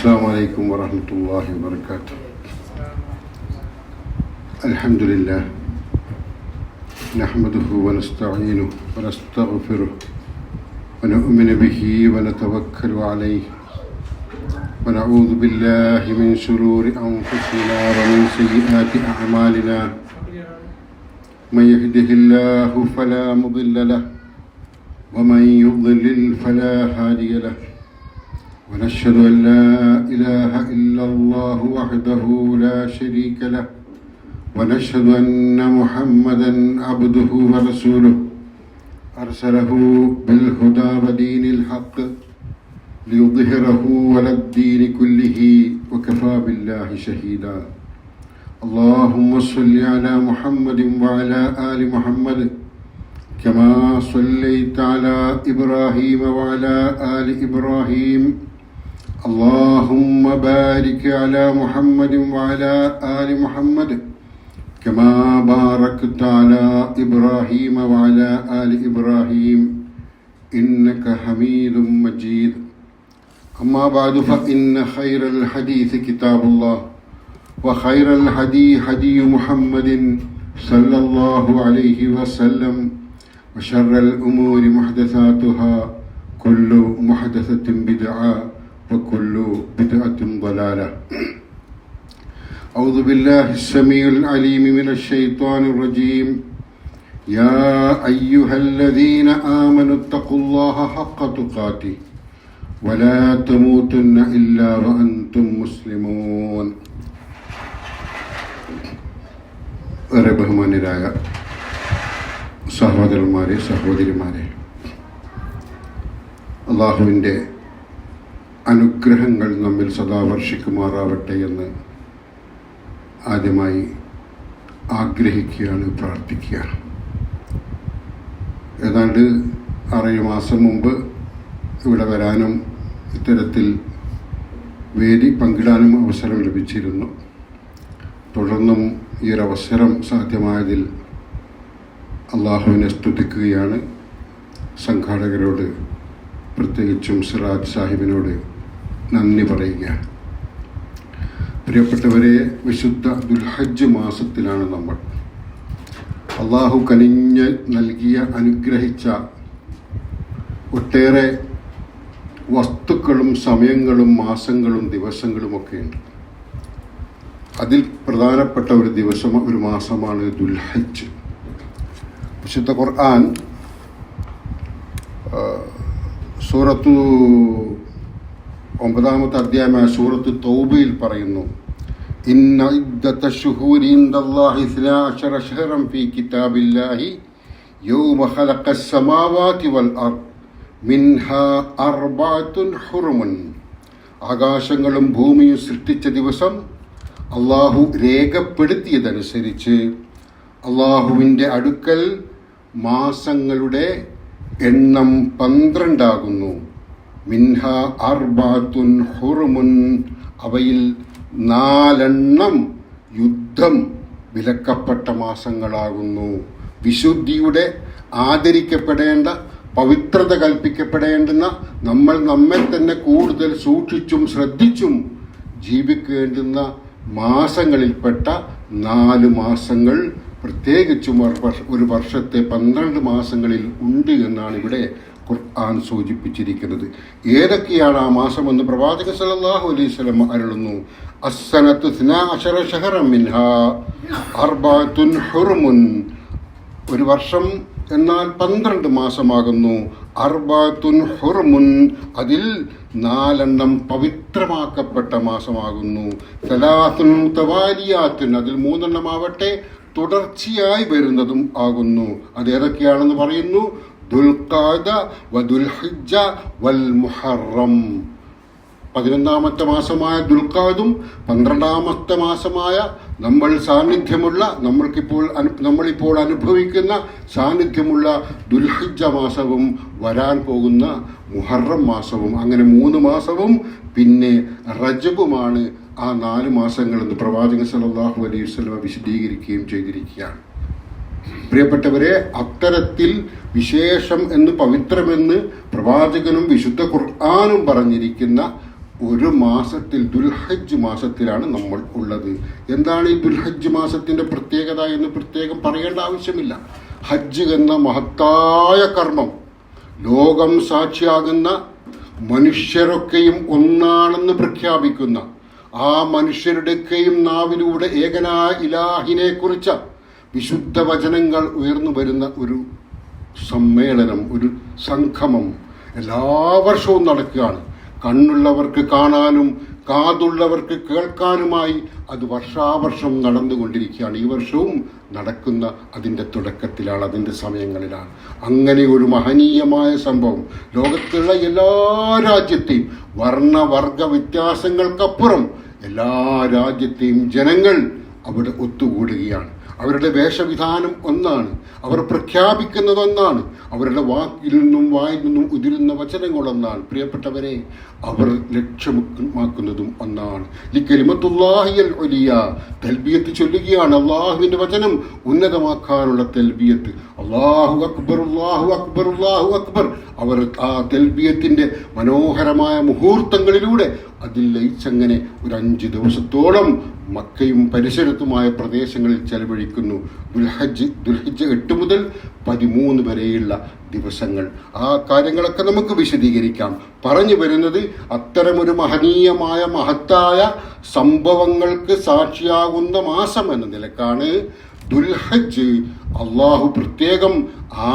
السلام عليكم ورحمة الله وبركاته. الحمد لله نحمده ونستعينه ونستغفره ونؤمن به ونتوكل عليه ونعوذ بالله من شرور أنفسنا ومن سيئات أعمالنا. من يهده الله فلا مضل له ومن يضلل فلا هادي له. ونشهد أن لا إله إلا الله وحده لا شريك له ونشهد أن محمدا عبده ورسوله أرسله بالهدى ودين الحق ليظهره على الدين كله وكفى بالله شهيدا. اللهم صل على محمد وعلى آل محمد كما صليت على إبراهيم وعلى آل إبراهيم. اللهم بارك على محمد وعلى آل محمد كما باركت على إبراهيم وعلى آل إبراهيم إنك حميد مجيد. أما بعد فإن خير الحديث كتاب الله وخير الهدي هدي محمد صلى الله عليه وسلم وشر الأمور محدثاتها كل محدثة بدعة وكل بدعة ضلالة. أعوذ بالله السميع العليم من الشيطان الرجيم. يا أيها الذين آمنوا اتقوا الله حق تقاته ولا تموتن إلا وأنتم مسلمون. ഏറെ ബഹുമാന്യരായ സഹോദരന്മാരെ സഹോദരിമാരെ, അള്ളാഹുവിൻ്റെ അനുഗ്രഹങ്ങൾ നമ്മിൽ സദാ വർഷിക്കുമാറാവട്ടെ എന്ന് ആദ്യമായി ആഗ്രഹിക്കുകയാണ്, പ്രാർത്ഥിക്കുകയാണ്. ഏതാണ്ട് 6 മാസം മുമ്പ് ഇവിടെ വരാനും ഇത്തരത്തിൽ വേദി പങ്കിടാനും അവസരം ലഭിച്ചിരുന്നു. തുടർന്നും ഈ ഒരവസരം സാധ്യമായതിൽ അള്ളാഹുവിനെ സ്തുതിക്കുകയാണ്. സംഘാടകരോട്, പ്രത്യേകിച്ചും സിറാജ് സാഹിബിനോട് നന്ദി പറയുകയാണ്. പ്രിയപ്പെട്ടവരെ, വിശുദ്ധ ദുൽഹജ്ജ് മാസത്തിലാണ് നമ്മൾ. അള്ളാഹു കനിഞ്ഞ് നൽകിയ, അനുഗ്രഹിച്ച ഒട്ടേറെ വസ്തുക്കളും സമയങ്ങളും മാസങ്ങളും ദിവസങ്ങളുമൊക്കെയുണ്ട്. അതിൽ പ്രധാനപ്പെട്ട ഒരു മാസമാണ് ദുൽഹജ്ജ്. വിശുദ്ധ ഖുർആൻ സൂറത്തു 9-ാമത്തെ അധ്യായമായ സൂറത്ത് തൗബയിൽ പറയുന്നു, ഇന്ന ഇദ്ദത ശുഹൂരി ഇൻദല്ലാഹി 12 ശഹറൻ ഫീ കിതാബില്ലാഹി യൗമ ഖലഖസ് സമാവാതി വൽ അർദ് മിൻഹാ അർബഅത്തുൻ ഹുറുമുൻ. ആകാശങ്ങളും ഭൂമിയും സൃഷ്ടിച്ച ദിവസം അള്ളാഹു രേഖപ്പെടുത്തിയതനുസരിച്ച് അള്ളാഹുവിൻ്റെ അടുക്കൽ മാസങ്ങളുടെ എണ്ണം 12 ആകുന്നു. മിൻഹ അർബഅത്തുൻ ഹുറുമുൻ, അവയിൽ 4 യുദ്ധം വിലക്കപ്പെട്ട മാസങ്ങളാകുന്നു. വിശുദ്ധിയുടെ, ആദരിക്കപ്പെടേണ്ട, പവിത്രത കൽപ്പിക്കപ്പെടേണ്ടുന്ന, നമ്മൾ നമ്മെ തന്നെ കൂടുതൽ സൂക്ഷിച്ചും ശ്രദ്ധിച്ചും ജീവിക്കേണ്ടുന്ന മാസങ്ങളിൽപ്പെട്ട 4 മാസങ്ങൾ പ്രത്യേകിച്ചും ഒരു വർഷത്തെ 12 മാസങ്ങളിൽ ഉണ്ട് എന്നാണ് ഇവിടെ ഖുർആൻ സൂചിപ്പിച്ചിരിക്കുന്നത്. ഏതൊക്കെയാണ് ആ മാസമെന്ന് പ്രവാചകൻ സല്ലല്ലാഹു അലൈഹി വസല്ലം അരുളുന്നു. അസ്സനത്തു 12 ശഹറൻ മിൻഹാ അർബഅത്തുൻ ഹുറുമുൻ. ഒരു വർഷം എന്നാൽ 12 മാസമാകുന്നു. അർബഅത്തുൻ ഹുറുമുൻ, അതിൽ 4 പവിത്രമാക്കപ്പെട്ട മാസമാകുന്നു. സലാസുൻ മുതവാലിയാത്തുൻ, അതിൽ 3 ആവട്ടെ തുടർച്ചയായി വരുന്നതും ആകുന്നു. അതേതൊക്കെയാണെന്ന് പറയുന്നു. ദുൽഖഅദ വദുൽഹിജ്ജ വൽ മുഹറം. 11-ാമത്തെ മാസമായ ദുൽഖഅദും 12-ാമത്തെ മാസമായ നമ്മൾ സാന്നിധ്യമുള്ള, നമ്മളിപ്പോൾ അനുഭവിക്കുന്ന സാന്നിധ്യമുള്ള ദുൽഹിജ്ജ മാസവും വരാൻ പോകുന്ന മുഹറം മാസവും, അങ്ങനെ 3 മാസവും പിന്നെ റജബുമാണ് ആ 4 മാസങ്ങളെന്ന് പ്രവാചകൻ സല്ലല്ലാഹു അലൈഹി വസല്ലം വിശദീകരിക്കുകയും ചെയ്തിരിക്കുകയാണ്. പ്രിയപ്പെട്ടവരെ, അത്തരത്തിൽ വിശേഷം എന്ന്, പവിത്രമെന്ന് പ്രവാചകനും വിശുദ്ധ ഖുർആനും പറഞ്ഞിരിക്കുന്ന ഒരു മാസത്തിൽ ദുൽഹജ്ജ് മാസത്തിലാണ് നമ്മൾ ഉള്ളത്. എന്താണ് ഈ ദുൽഹജ്ജ് മാസത്തിൻ്റെ പ്രത്യേകത എന്ന് പ്രത്യേകം പറയേണ്ട ആവശ്യമില്ല. ഹജ്ജ് എന്ന മഹത്തായ കർമ്മം, ലോകം സാക്ഷിയാകുന്ന മനുഷ്യരൊക്കെയും ഒന്നാണെന്ന് പ്രഖ്യാപിക്കുന്ന, ആ മനുഷ്യരുടെയൊക്കെയും നാവിലൂടെ ഏകനായ ഇലാഹിനെ കുറിച്ച വിശുദ്ധ വചനങ്ങൾ ഉയർന്നു വരുന്ന ഒരു സമ്മേളനം, ഒരു സംഗമം എല്ലാ വർഷവും നടക്കുകയാണ്. കണ്ണുള്ളവർക്ക് കാണാനും കാതുള്ളവർക്ക് കേൾക്കാനുമായി അത് വർഷാവർഷം നടന്നുകൊണ്ടിരിക്കുകയാണ്. ഈ വർഷവും നടക്കുന്ന അതിൻ്റെ തുടക്കത്തിലാണ്, അതിൻ്റെ സമയങ്ങളിലാണ്. അങ്ങനെ ഒരു മഹനീയമായ സംഭവം ലോകത്തുള്ള എല്ലാ രാജ്യത്തെയും വർണ്ണവർഗ വ്യത്യാസങ്ങൾക്കപ്പുറം എല്ലാ രാജ്യത്തെയും ജനങ്ങൾ അവിടെ ഒത്തുകൂടുകയാണ്. അവരുടെ വേഷവിധാനം ഒന്നാണ്, അവർ പ്രഖ്യാപിക്കുന്നത് ഒന്നാണ്, അവരുടെ വാക്കിൽ നിന്നും വായിൽ നിന്നും ഉതിരുന്ന വചനങ്ങളൊന്നാണ്. പ്രിയപ്പെട്ടവരെ, അവർ ലക്ഷ്യമാക്കുന്നതും ഒന്നാണ്. ലിക്കലിമത്തുല്ലാഹിയൽ ഉലിയ, തൽബിയത്ത് ചൊല്ലുകയാണ്. അള്ളാഹുവിൻ്റെ വചനം ഉന്നതമാക്കാനുള്ള തൽബിയത്ത്. അല്ലാഹു അക്ബർ, അല്ലാഹു അക്ബർ, അല്ലാഹു അക്ബർ. അവർ ആ തൽബിയത്തിൻ്റെ മനോഹരമായ മുഹൂർത്തങ്ങളിലൂടെ അതിൽ ലയിച്ചങ്ങനെ ഒരു 5 ദിവസത്തോളം മക്കയും പരിസരത്തുമായ പ്രദേശങ്ങളിൽ ചെലവഴിക്കുന്നു. ദുൽഹജ്ജ് 8 മുതൽ 13 വരെയുള്ള ദിവസങ്ങൾ. ആ കാര്യങ്ങളൊക്കെ നമുക്ക് വിശദീകരിക്കാം. പറഞ്ഞു വരുന്നത്, അത്തരമൊരു മഹനീയമായ മഹത്തായ സംഭവങ്ങൾക്ക് സാക്ഷിയാകുന്ന മാസം എന്ന നിലക്കാണ് ദുൽഹജ്ജ് അള്ളാഹു പ്രത്യേകം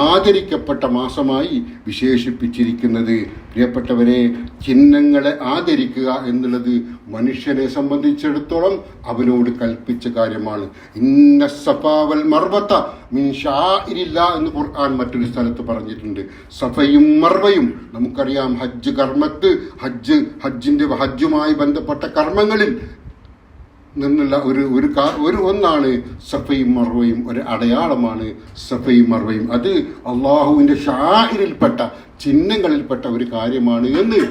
ആദരിക്കപ്പെട്ട മാസമായി വിശേഷിപ്പിച്ചിരിക്കുന്നത്. പ്രിയപ്പെട്ടവരെ, ചിഹ്നങ്ങളെ ആദരിക്കുക എന്നുള്ളത് മനുഷ്യനെ സംബന്ധിച്ചിടത്തോളം അവനോട് കൽപ്പിച്ച കാര്യമാണ്. ഇന്ന സഫാവൽ മർവത മിൻ ശാഇരില്ലാ എന്ന് ഖുർആൻ മറ്റൊരു സ്ഥലത്ത് പറഞ്ഞിട്ടുണ്ട്. സഫയും മർവയും നമുക്കറിയാം. ഹജ്ജ് കർമ്മത്ത്, ഹജ്ജുമായി ബന്ധപ്പെട്ട കർമ്മങ്ങളിൽ നിന്നുള്ള ഒരു ഒന്നാണ് സഫയും മർവയും. ഒരു അടയാളമാണ് സഫയും മർവയും. അത് അള്ളാഹുവിൻ്റെ ഷാഇരിൽപ്പെട്ട, ചിഹ്നങ്ങളിൽപ്പെട്ട ഒരു കാര്യമാണ് എന്ന്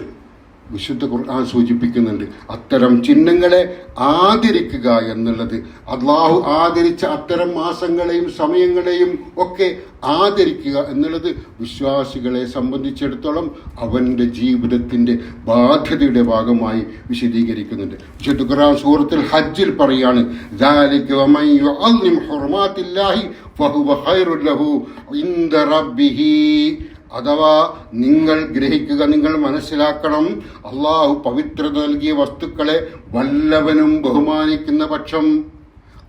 വിശുദ്ധ ഖുർആൻ സൂചിപ്പിക്കുന്നുണ്ട്. അത്തരം ചിഹ്നങ്ങളെ ആദരിക്കുക എന്നുള്ളത്, അള്ളാഹു ആദരിച്ച അത്തരം മാസങ്ങളെയും സമയങ്ങളെയും ഒക്കെ ആദരിക്കുക എന്നുള്ളത് വിശ്വാസികളെ സംബന്ധിച്ചിടത്തോളം അവൻ്റെ ജീവിതത്തിൻ്റെ ബാധ്യതയുടെ ഭാഗമായി വിശദീകരിക്കുന്നുണ്ട്. വിശുദ്ധ ഖുർആൻ സൂറത്തുൽ ഹജ്ജിൽ പറയാണ്, ذَلِكَ وَمَن يُعَظِّمْ حُرُمَاتِ اللَّهِ فَهُوَ خَيْرٌ لَهُ عِندَ رَبِّهِ. അഥവാ നിങ്ങൾ ഗ്രഹിക്കുക, നിങ്ങൾ മനസ്സിലാക്കണം, അള്ളാഹു പവിത്രത നൽകിയ വസ്തുക്കളെ വല്ലവനും ബഹുമാനിക്കുന്ന പക്ഷം,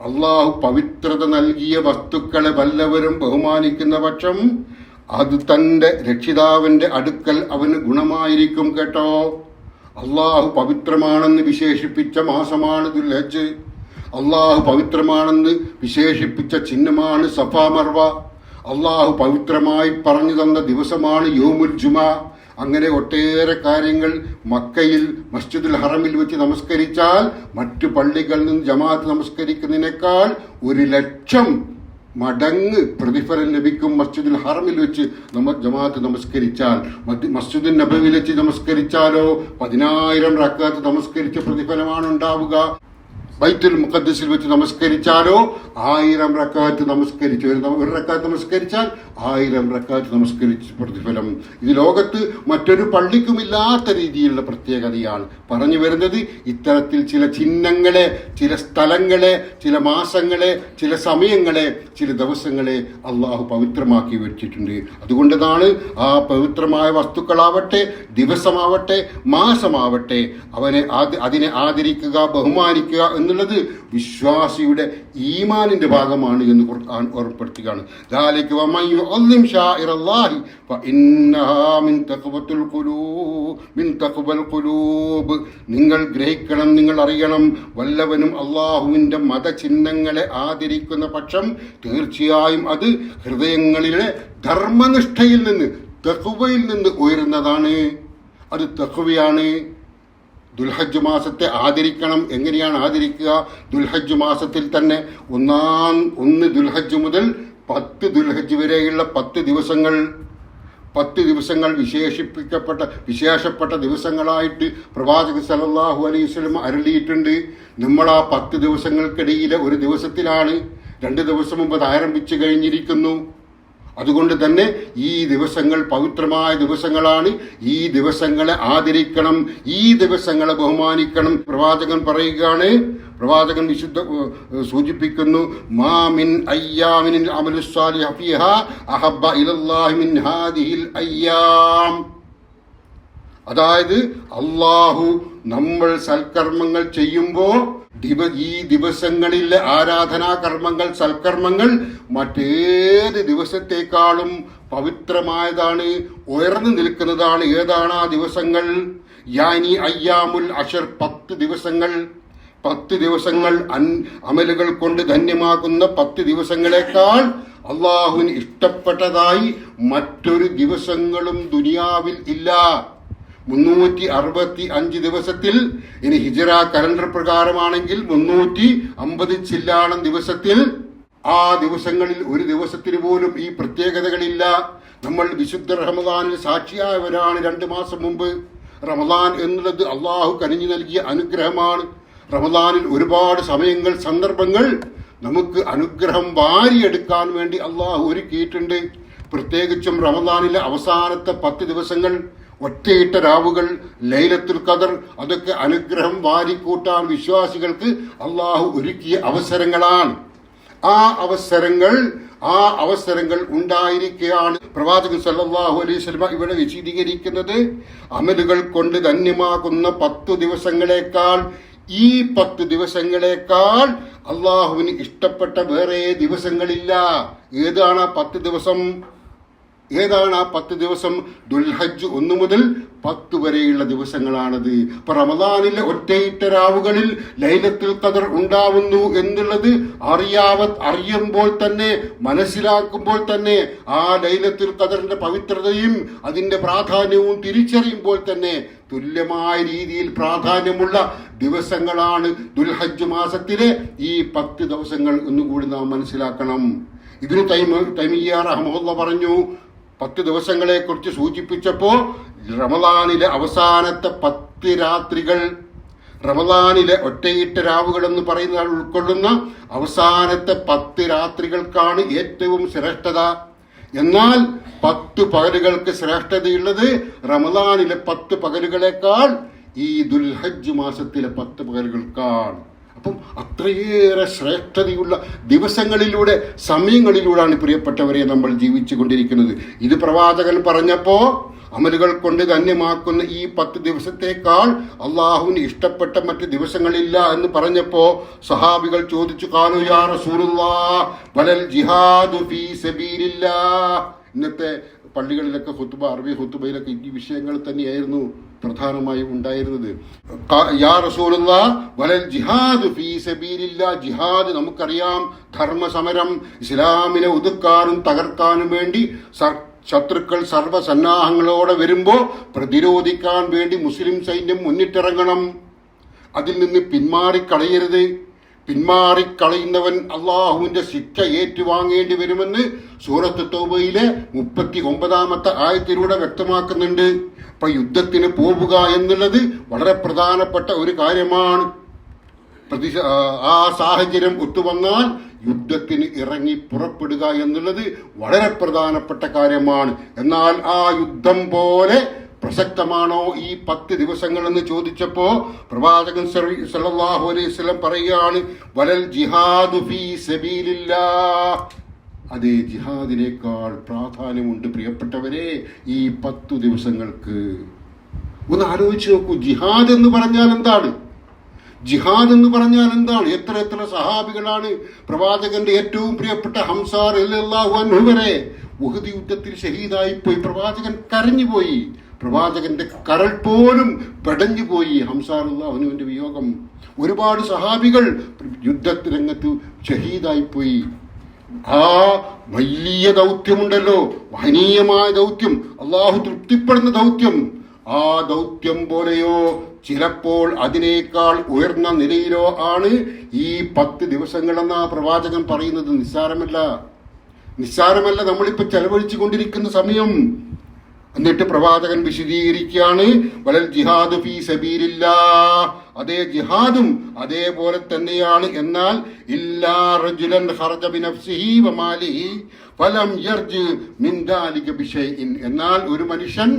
അള്ളാഹു പവിത്രത നൽകിയ വസ്തുക്കളെ വല്ലവരും ബഹുമാനിക്കുന്ന പക്ഷം അത് തൻ്റെ രക്ഷിതാവിൻ്റെ അടുക്കൽ അവന് ഗുണമായിരിക്കും. കേട്ടോ, അള്ളാഹു പവിത്രമാണെന്ന് വിശേഷിപ്പിച്ച മാസമാണ് ദുൽഹജ്ജ്. അള്ളാഹു പവിത്രമാണെന്ന് വിശേഷിപ്പിച്ച ചിഹ്നമാണ് സഫാ മർവ. അള്ളാഹു പവിത്രമായി പറഞ്ഞു തന്ന ദിവസമാണ് യൗമുൽ ജുമാ. അങ്ങനെ ഒട്ടേറെ കാര്യങ്ങൾ മക്കയിൽ മസ്ജിദുൽ ഹറമിൽ വെച്ച് നമസ്കരിച്ചാൽ മറ്റു പള്ളികളിൽ നിന്ന് ജമാഅത്ത് നമസ്കരിക്കുന്നതിനേക്കാൾ 1,00,000 മടങ്ങ് പ്രതിഫലം ലഭിക്കും. മസ്ജിദുൽ ഹറമിൽ വെച്ച് ജമാഅത്ത് നമസ്കരിച്ചാൽ. മസ്ജിദുൽ നബവിയിൽ വെച്ച് നമസ്കരിച്ചാലോ 10,000 റക്അത്ത് നമസ്കരിച്ച പ്രതിഫലമാണ് ഉണ്ടാവുക. ബൈത്തുൽ മുഖദ്ദസിൽ വെച്ച് നമസ്കരിച്ചാലോ 1000 റക്അത്ത് നമസ്കരിച്ച്, ഒരു റക്അത്ത് നമസ്കരിച്ചാൽ 1000 റക്അത്ത് നമസ്കരിച്ച പ്രതിഫലം. ഇത് ലോകത്ത് മറ്റൊരു പള്ളിക്കുമില്ലാത്ത രീതിയിലുള്ള പ്രത്യേകതയാണ്. പറഞ്ഞു വരുന്നത്, ഇത്തരത്തിൽ ചില ചിഹ്നങ്ങളെ, ചില സ്ഥലങ്ങളെ, ചില മാസങ്ങളെ, ചില സമയങ്ങളെ, ചില ദിവസങ്ങളെ അള്ളാഹു പവിത്രമാക്കി വെച്ചിട്ടുണ്ട്. അതുകൊണ്ടതാണ് ആ പവിത്രമായ വസ്തുക്കളാവട്ടെ, ദിവസമാവട്ടെ, മാസമാവട്ടെ, അതിനെ ആദരിക്കുക, ബഹുമാനിക്കുക എന്നുള്ളത് വിശ്വാസിയുടെ ഈമാനിന്റെ ഭാഗമാണ് എന്ന് ഖുർആൻ ഓർമ്മപ്പെടുത്തുകയാണ്. ذَلِكَ وَمَن يُعَظِّمْ شَعَائِرَ اللَّهِ فَإِنَّهَا مِن تَقْوَى الْقُلُوبِ. നിങ്ങൾ ഗ്രഹിക്കണം, നിങ്ങൾ അറിയണം, വല്ലവനും അള്ളാഹുവിൻ്റെ മതചിഹ്നങ്ങളെ ആദരിക്കുന്ന പക്ഷം തീർച്ചയായും അത് ഹൃദയങ്ങളിലെ ധർമ്മനിഷ്ഠയിൽ നിന്ന്, തഖ്വയിൽ നിന്ന് ഉയരുന്നതാണ്. അത് തഖ്വയാണ്. ദുൽഹജ്ജ് മാസത്തെ ആദരിക്കണം. എങ്ങനെയാണ് ആദരിക്കുക? ദുൽഹജ്ജ് മാസത്തിൽ തന്നെ 1 ദുൽഹജ്ജ് മുതൽ 10 ദുൽഹജ്ജ് വരെയുള്ള 10 ദിവസങ്ങൾ വിശേഷപ്പെട്ട ദിവസങ്ങളായിട്ട് പ്രവാചകൻ സല്ലല്ലാഹു അലൈഹി വസല്ലം അരുളിയിട്ടുണ്ട്. നമ്മൾ ആ 10 ദിവസങ്ങൾക്കിടയിലെ ഒരു ദിവസത്തിലാണ് 2 ദിവസം മുമ്പ് ആരംഭിച്ചു കഴിഞ്ഞിരിക്കുന്നു. അതുകൊണ്ട് തന്നെ ഈ ദിവസങ്ങൾ പവിത്രമായ ദിവസങ്ങളാണ്. ഈ ദിവസങ്ങളെ ആദരിക്കണം, ഈ ദിവസങ്ങളെ ബഹുമാനിക്കണം. പ്രവാചകൻ പറയുകയാണ്, പ്രവാചകൻ വിശുദ്ധ സൂചിപ്പിക്കുന്നു, മാമിൻ അയ്യാമിൻ അമലുസ് സാലിഹ ഫീഹാ അഹബ്ബ ഇലല്ലാഹി മിൻ ഹാദിഹിൽ അയ്യാം. അതായത് അള്ളാഹു നമ്മൾ സൽക്കർമ്മങ്ങൾ ചെയ്യുമ്പോൾ ഈ ദിവസങ്ങളിലെ ആരാധനാ കർമ്മങ്ങൾ, സൽക്കർമ്മങ്ങൾ മറ്റേത് ദിവസത്തെക്കാളും പവിത്രമായതാണ്, ഉയർന്നു നിൽക്കുന്നതാണ്. ഏതാണ് ആ ദിവസങ്ങൾ? യാനി അയ്യാമുൽ അഷർ, 10 ദിവസങ്ങൾ. 10 ദിവസങ്ങൾ അമലുകൾ കൊണ്ട് ധന്യമാകുന്ന 10 ദിവസങ്ങളെക്കാൾ അള്ളാഹുവിന് ഇഷ്ടപ്പെട്ടതായി മറ്റൊരു ദിവസങ്ങളും ദുനിയാവിൽ ഇല്ല. 365 ദിവസത്തിൽ, ഇനി ഹിജറ കലണ്ടർ പ്രകാരമാണെങ്കിൽ 350 ചില്ലാണം ദിവസത്തിൽ, ആ ദിവസങ്ങളിൽ ഒരു ദിവസത്തിന് പോലും ഈ പ്രത്യേകതകളില്ല. നമ്മൾ വിശുദ്ധ റമദാനിൽ സാക്ഷിയായവരാണ്. 2 മാസം മുമ്പ് റമദാൻ എന്നുള്ളത് അള്ളാഹു കനിഞ്ഞു നൽകിയ അനുഗ്രഹമാണ്. റമദാനിൽ ഒരുപാട് സമയങ്ങൾ, സന്ദർഭങ്ങൾ നമുക്ക് അനുഗ്രഹം വാരിയെടുക്കാൻ വേണ്ടി അള്ളാഹു ഒരുക്കിയിട്ടുണ്ട്. പ്രത്യേകിച്ചും റമദാനിലെ അവസാനത്തെ 10 ദിവസങ്ങൾ, ഒറ്റയിട്ട രാവുകൾ, ലൈലത്തുൽ ഖദർ, അതൊക്കെ അനുഗ്രഹം വാരിക്കൂട്ടാൻ വിശ്വാസികൾക്ക് അള്ളാഹു ഒരുക്കിയ അവസരങ്ങളാണ്. ആ അവസരങ്ങൾ ഉണ്ടായിരിക്കെയാണ് പ്രവാചകൻ സല്ലല്ലാഹു അലൈഹി വസല്ലം ഇവിടെ വിശദീകരിക്കുന്നത്, അമലുകൾ കൊണ്ട് ധന്യമാകുന്ന 10 ദിവസങ്ങളെക്കാൾ, ഈ 10 ദിവസങ്ങളെക്കാൾ അള്ളാഹുവിന് ഇഷ്ടപ്പെട്ട വേറെ ദിവസങ്ങളില്ല. ഏതാണ് ആ 10 ദിവസം? ഏതാണ് ആ 10 ദിവസം? ദുൽഹജ്ജ് 1 മുതൽ 10 വരെയുള്ള ദിവസങ്ങളാണത്. ഇപ്പൊ റമദാനിലെ ഒറ്റയിട്ട രാവുകളിൽ ലൈലത്തുൽ ഖദർ ഉണ്ടാവുന്നു എന്നുള്ളത് അറിയുമ്പോൾ തന്നെ, മനസ്സിലാക്കുമ്പോൾ തന്നെ, ആ ലൈലത്തുൽ ഖദറിന്റെ പവിത്രതയും അതിന്റെ പ്രാധാന്യവും തിരിച്ചറിയുമ്പോൾ തന്നെ തുല്യമായ രീതിയിൽ പ്രാധാന്യമുള്ള ദിവസങ്ങളാണ് ദുൽഹജ്ജ് മാസത്തിലെ ഈ 10 ദിവസങ്ങൾ എന്നുകൂടി നാം മനസ്സിലാക്കണം. ഇബ്നു തൈമിയ്യ റഹ്മഹുല്ലാഹ് പറഞ്ഞു, 10 ദിവസങ്ങളെ കുറിച്ച് സൂചിപ്പിച്ചപ്പോ റമദാനിലെ അവസാനത്തെ 10 രാത്രികൾ, റമദാനിലെ ഒറ്റയിട്ട രാവുകൾ എന്ന് പറയുന്നത് ഉൾക്കൊള്ളുന്ന അവസാനത്തെ 10 രാത്രികൾക്കാണ് ഏറ്റവും ശ്രേഷ്ഠത. എന്നാൽ 10 പകലുകൾക്ക് ശ്രേഷ്ഠതയുള്ളത് റമദാനിലെ 10 പകലുകളെക്കാൾ ഈ ദുൽഹജ്ജ് മാസത്തിലെ 10 പകലുകൾക്കാണ്. അപ്പം അത്രയേറെ ശ്രേഷ്ഠതയുള്ള ദിവസങ്ങളിലൂടെ, സമയങ്ങളിലൂടെയാണ് പ്രിയപ്പെട്ടവരെ നമ്മൾ ജീവിച്ചു കൊണ്ടിരിക്കുന്നത്. ഇത് പ്രവാചകൻ പറഞ്ഞപ്പോൾ അമലുകൾ കൊണ്ട് ധന്യമാക്കുന്ന ഈ 10 ദിവസത്തേക്കാൾ അള്ളാഹുവിന് ഇഷ്ടപ്പെട്ട മറ്റ് ദിവസങ്ങളില്ല എന്ന് പറഞ്ഞപ്പോ സഹാബികൾ ചോദിച്ചു, ഖാലു യാ റസൂലുള്ളാഹ് വലൽ ജിഹാദു ഫീ സബീലില്ലാഹ്. ഇന്നത്തെ പള്ളികളിലൊക്കെ ഖുത്ബ, അറബി ഖുത്ബയിലൊക്കെ ഈ വിഷയങ്ങൾ തന്നെയായിരുന്നു പ്രധാനമായും ഉണ്ടായിരുന്നത്. യാ റസൂലുള്ളാഹ് വലൽ ജിഹാദു ഫീ സബീലില്ലാഹ്. ജിഹാദ് നമുക്കറിയാം, ധർമ്മസമരം, ഇസ്ലാമിനെ ഒതുക്കാനും തകർക്കാനും വേണ്ടി ശത്രുക്കൾ സർവ്വസന്നാഹങ്ങളോടെ വരുമ്പോൾ പ്രതിരോധിക്കാൻ വേണ്ടി മുസ്ലിം സൈന്യം മുന്നിട്ടിറങ്ങണം. അതിൽ നിന്ന് പിന്മാറിക്കളയരുത്. പിന്മാറിക്കളയുന്നവൻ അള്ളാഹുവിന്റെ ശിക്ഷ ഏറ്റുവാങ്ങേണ്ടി വരുമെന്ന് സൂറത്ത് തൗബയിലെ 39-ാമത്തെ ആയത്തിലൂടെ വ്യക്തമാക്കുന്നുണ്ട്. അപ്പൊ യുദ്ധത്തിന് പോവുക എന്നുള്ളത് വളരെ പ്രധാനപ്പെട്ട ഒരു കാര്യമാണ്. ആ സാഹചര്യം ഒത്തുവന്നാൽ യുദ്ധത്തിന് ഇറങ്ങി പുറപ്പെടുക എന്നുള്ളത് വളരെ പ്രധാനപ്പെട്ട കാര്യമാണ്. എന്നാൽ ആ യുദ്ധം പോലെ പ്രസക്തമാണോ ഈ 10 ദിവസങ്ങൾ എന്ന് ചോദിച്ചപ്പോ പ്രവാചകൻ സല്ലല്ലാഹു അലൈഹി വസല്ലം പറയുകയാണ്, വലൽ ജിഹാദു ഫീ സബീലില്ലാഹ്. അതേ, ജിഹാദിനേക്കാൾ പ്രാധാന്യമുണ്ട് പ്രിയപ്പെട്ടവരെ ഈ 10 ദിവസങ്ങൾക്ക്. ഒന്ന് ആലോചിച്ച് നോക്കൂ, ജിഹാദ് എന്ന് പറഞ്ഞാൽ എന്താണ്? ജിഹാദ് എന്ന് പറഞ്ഞാൽ എന്താണ്? എത്ര എത്ര സഹാബികളാണ് പ്രവാചകന്റെ ഏറ്റവും പ്രിയപ്പെട്ട ഹംസ റളിയല്ലാഹു അൻഹു വരെ ഉഹദ് യുദ്ധത്തിൽ ഷഹീദായിപ്പോയി. പ്രവാചകൻ കരഞ്ഞുപോയി. പ്രവാചകന്റെ കരൾ പോലും പെടഞ്ഞുപോയി ഹംസ റളിയല്ലാഹു അൻഹുവിന്റെ വിയോഗം. ഒരുപാട് സഹാബികൾ യുദ്ധരംഗത്ത് ഷഹീദായിപ്പോയി. ആ വലിയ ദൗത്യമുണ്ടല്ലോ, മഹനീയമായ ദൗത്യം, അള്ളാഹു തൃപ്തിപ്പെടുന്ന ദൗത്യം. ആ ദൗത്യം പോലെയോ ചിലപ്പോൾ അതിനേക്കാൾ ഉയർന്ന നിലയിലോ ആണ് ഈ 10 ദിവസങ്ങളെന്ന പ്രവാചകൻ പറയുന്നത്. നിസ്സാരമല്ല നമ്മളിപ്പോ ചെലവഴിച്ചു കൊണ്ടിരിക്കുന്ന സമയം. എന്നിട്ട് പ്രവാചകൻ വിശദീകരിക്കുകയാണ്, വലൽ ജിഹാദു ഫീ സബീലില്ലാഹ്, അതേ ജിഹാദും അതേപോലെ തന്നെയാണ്. എന്നാൽ ഇല്ലാ റജുലൻ ഖറജ ബിനഫ്സിഹി വമാലിഹി ഫലം യർജി മിൻ ദാലിക ബിശൈഇൻ, എന്നാൽ ഒരു മനുഷ്യൻ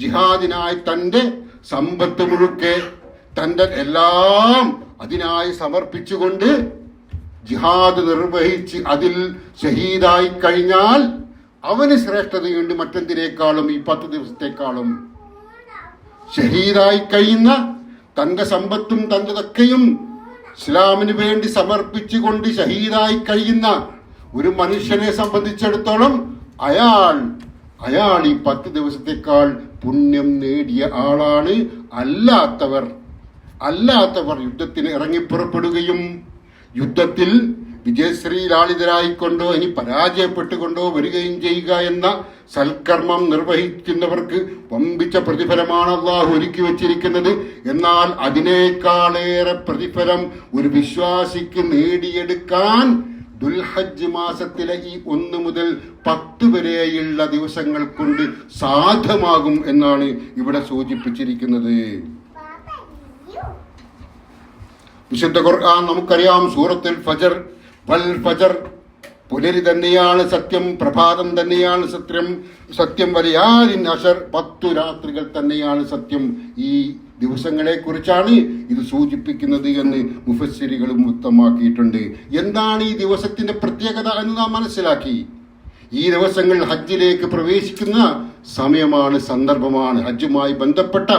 ജിഹാദിനായി തന്റെ സമ്പത്ത് മുഴുക്കെ തന്റെ എല്ലാം അതിനായി സമർപ്പിച്ചുകൊണ്ട് ജിഹാദ് നിർവഹിച്ച് അതിൽ ഷഹീദായി കഴിഞ്ഞാൽ അവന് ശ്രേഷ്ഠതയുണ്ട് മറ്റെന്തിനേക്കാളും, ഈ 10 ദിവസത്തെക്കാളും. ഷഹീദായി കഴിയുന്ന തന്റെ സമ്പത്തും തന്റെതൊക്കെയും ഇസ്ലാമിന് വേണ്ടി സമർപ്പിച്ചുകൊണ്ട് ഷഹീദായി കഴിയുന്ന ഒരു മനുഷ്യനെ സംബന്ധിച്ചിടത്തോളം അയാൾ ഈ 10 ദിവസത്തേക്കാൾ പുണ്യം നേടിയ ആളാണ്. അല്ലാത്തവർ യുദ്ധത്തിന് ഇറങ്ങിപ്പുറപ്പെടുകയും യുദ്ധത്തിൽ വിജയശ്രീലാളിതരായിക്കൊണ്ടോ ഇനി പരാജയപ്പെട്ടുകൊണ്ടോ വരികയും ചെയ്യുക എന്ന സൽക്കർമ്മം നിർവഹിക്കുന്നവർക്ക് വമ്പിച്ച പ്രതിഫലമാണ് അള്ളാഹു ഒരുക്കി വച്ചിരിക്കുന്നത്. എന്നാൽ അതിനേക്കാളേറെ പ്രതിഫലം ഒരു വിശ്വാസിക്ക് നേടിയെടുക്കാൻ ദുൽഹജ്ജ് മാസത്തിലെ ഈ 1 മുതൽ 10 വരെയുള്ള ദിവസങ്ങൾ കൊണ്ട് സാധ്യമാകും എന്നാണ് ഇവിടെ സൂചിപ്പിച്ചിരിക്കുന്നത്. വിശുദ്ധ ഖുർആൻ നമുക്കറിയാം, സൂറത്തുൽ ഫജ്ർ, വൽ ഫജ്ർ, പുലരി തന്നെയാണ് സത്യം, പ്രഭാതം തന്നെയാണ് സത്യം, വലിയാലിൻ അശർ, 10 രാത്രികൾ തന്നെയാണ് സത്യം. ഈ ദിവസങ്ങളെ കുറിച്ചാണ് ഇത് സൂചിപ്പിക്കുന്നത് എന്ന് മുഫസ്സിരികളും വ്യക്തമാക്കിയിട്ടുണ്ട്. എന്താണ് ഈ ദിവസത്തിന്റെ പ്രത്യേകത എന്ന് നാം മനസ്സിലാക്കി. ഈ ദിവസങ്ങൾ ഹജ്ജിലേക്ക് പ്രവേശിക്കുന്ന സമയമാണ്, സന്ദർഭമാണ്. ഹജ്ജുമായി ബന്ധപ്പെട്ട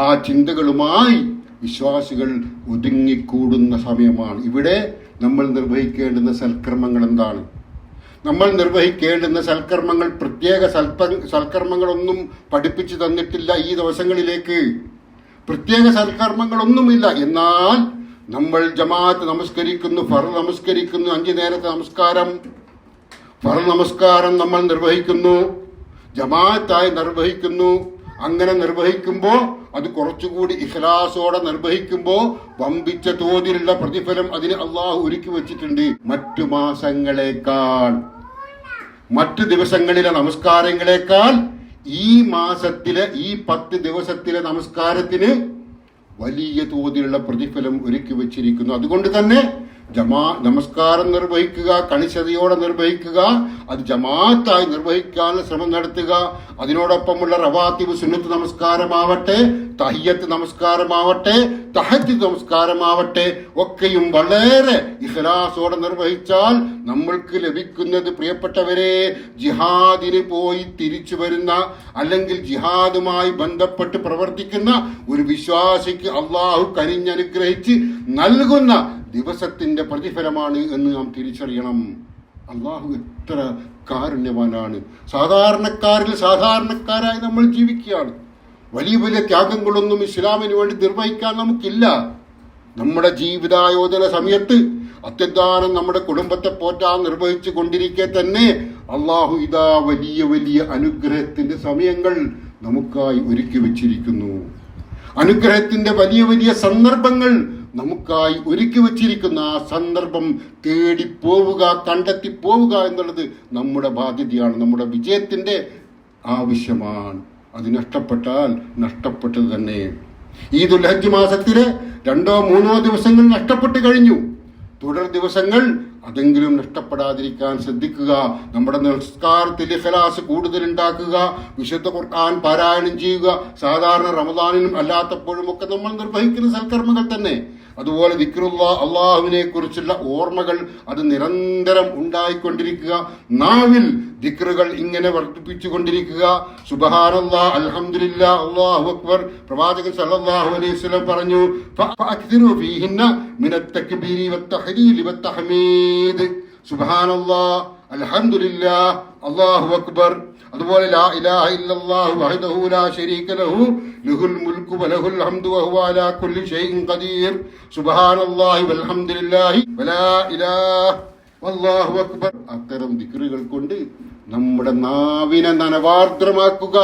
ആ ചിന്തകളുമായി വിശ്വാസികൾ ഒതുങ്ങിക്കൂടുന്ന സമയമാണ്. ഇവിടെ നമ്മൾ നിർവഹിക്കേണ്ടുന്ന സൽക്കർമ്മങ്ങൾ എന്താണ്? നമ്മൾ നിർവഹിക്കേണ്ടുന്ന സൽക്കർമ്മങ്ങൾ, പ്രത്യേക സൽക്കർമ്മങ്ങളൊന്നും പഠിപ്പിച്ചു തന്നിട്ടില്ല. ഈ ദിവസങ്ങളിലേക്ക് പ്രത്യേക സൽക്കർമ്മങ്ങളൊന്നുമില്ല. എന്നാൽ നമ്മൾ ജമാഅത്ത് നമസ്കരിക്കുന്നു, ഫർദ് നമസ്കരിക്കുന്നു, 5 നേരത്തെ നമസ്കാരം, ഫർദ് നമസ്കാരം നമ്മൾ നിർവഹിക്കുന്നു, ജമാഅത്തായി നിർവഹിക്കുന്നു. അങ്ങനെ നിർവഹിക്കുമ്പോൾ അത് കുറച്ചുകൂടി ഇഖ്ലാസോടെ നിർവഹിക്കുമ്പോൾ വമ്പിച്ച തോതിലുള്ള പ്രതിഫലം അതിന് അള്ളാഹു ഒരുക്കി വച്ചിട്ടുണ്ട്. മറ്റു മാസങ്ങളെക്കാൾ, മറ്റു ദിവസങ്ങളിലെ നമസ്കാരങ്ങളെക്കാൾ ഈ മാസത്തിലെ ഈ 10 ദിവസത്തിലെ നമസ്കാരത്തിന് വലിയ തോതിലുള്ള പ്രതിഫലം ഒരുക്കി വച്ചിരിക്കുന്നു. അതുകൊണ്ട് തന്നെ നമസ്കാരം നിർവഹിക്കുക, കണിശതയോടെ നിർവഹിക്കുക, അത് ജമാഅത്തായി നിർവഹിക്കാനുള്ള ശ്രമം നടത്തുക. അതിനോടൊപ്പമുള്ള റവാത്തിബ് സുന്നത്ത് നമസ്കാരമാവട്ടെ, തഹിയ്യത്ത് നമസ്കാരമാവട്ടെ, തഹജ്ജുദ് നമസ്കാരമാവട്ടെ, ഒക്കെയും വളരെ ഇഖ്ലാസോടെ നിർവഹിച്ചാൽ നമ്മൾക്ക് ലഭിക്കുന്നത്, പ്രിയപ്പെട്ടവരെ, ജിഹാദിന് പോയി തിരിച്ചു വരുന്ന അല്ലെങ്കിൽ ജിഹാദുമായി ബന്ധപ്പെട്ട് പ്രവർത്തിക്കുന്ന ഒരു വിശ്വാസിക്ക് അള്ളാഹു കനിഞ്ഞനുഗ്രഹിച്ച് നൽകുന്ന ദിവസത്തിന്റെ പ്രതിഫലമാണ് എന്ന് നാം തിരിച്ചറിയണം. അള്ളാഹു എത്ര കാരുണ്യവാനാണ്. സാധാരണക്കാരായി നമ്മൾ ജീവിക്കുകയാണ്. വലിയ വലിയ ത്യാഗങ്ങളൊന്നും ഇസ്ലാമിന് വേണ്ടി നിർവഹിക്കാൻ നമുക്കില്ല. നമ്മുടെ ജീവിതായോധന സമയത്ത് അത്യന്താനം നമ്മുടെ കുടുംബത്തെ പോറ്റാൻ നിർവഹിച്ചു കൊണ്ടിരിക്കെ തന്നെ അള്ളാഹു ഇതാ വലിയ വലിയ അനുഗ്രഹത്തിന്റെ സമയങ്ങൾ നമുക്കായി ഒരുക്കി വെച്ചിരിക്കുന്നു. അനുഗ്രഹത്തിന്റെ വലിയ വലിയ സന്ദർഭങ്ങൾ നമുക്കായി ഒരുക്കി വച്ചിരിക്കുന്ന ആ സന്ദർഭം തേടിപ്പോവുക, കണ്ടെത്തി പോവുക എന്നുള്ളത് നമ്മുടെ ബാധ്യതയാണ്, നമ്മുടെ വിജയത്തിന്റെ ആവശ്യമാണ്. അത് നഷ്ടപ്പെട്ടാൽ നഷ്ടപ്പെട്ടത് തന്നെ. ഈ ദുൽഹജ്ജ് മാസത്തിലെ 2-3 ദിവസങ്ങൾ നഷ്ടപ്പെട്ടു കഴിഞ്ഞു. തുടർ ദിവസങ്ങൾ അതെങ്കിലും നഷ്ടപ്പെടാതിരിക്കാൻ ശ്രദ്ധിക്കുക. നമ്മുടെ നിസ്കാരത്തിൽ ഇഖ്ലാസ് കൂടുതൽ ഉണ്ടാക്കുക, വിശുദ്ധ ഖുർആൻ പാരായണം ചെയ്യുക. സാധാരണ റമദാനിലും അല്ലാത്തപ്പോഴും ഒക്കെ നമ്മൾ നിർവഹിക്കുന്ന സൽക്കർമ്മങ്ങൾ തന്നെ. അതുപോലെ ദിക്റുല്ലാഹ്, അള്ളാഹുവിനെ കുറിച്ചുള്ള ഓർമ്മകൾ അത് നിരന്തരം ഉണ്ടായിക്കൊണ്ടിരിക്കുക. നാവിൽ ദിക്റുകൾ ഇങ്ങനെ വർദ്ധിപ്പിച്ചുകൊണ്ടിരിക്കുക. സുബ്ഹാനല്ലാഹ്, അൽഹംദുലില്ലാഹ്, അല്ലാഹു അക്ബർ. പ്രവാചകൻ സല്ലല്ലാഹു അലൈഹി വസല്ലം പറഞ്ഞു, ഫഅക്തിറു ഫീഹിന്ന മിനത് തക്ബീരി വത്തഹ്ലീൽ വത്തഹ്മീദ്. സുബ്ഹാനല്ലാഹ്, അൽഹംദുലില്ലാഹ്, അല്ലാഹു അക്ബർ. അതുപോലെ ലാ ഇലാഹ ഇല്ലല്ലാഹു വഹ്ദഹു ലാ ശരീക ലഹു ലഹുൽ മുൽക്കു വലഹുൽ ഹംദു വഹുവ അലാ കുല്ലി ഷൈഇൻ ഖദീർ. സുബ്ഹാനല്ലാഹി വൽഹംദുലില്ലാഹി വലാ ഇലാഹ വല്ലാഹു അക്ബർ. അത്തരം ദിക്റുകൾ കൊണ്ട് നമ്മുടെ നാവിനെ നനവാർദ്രമാക്കുക,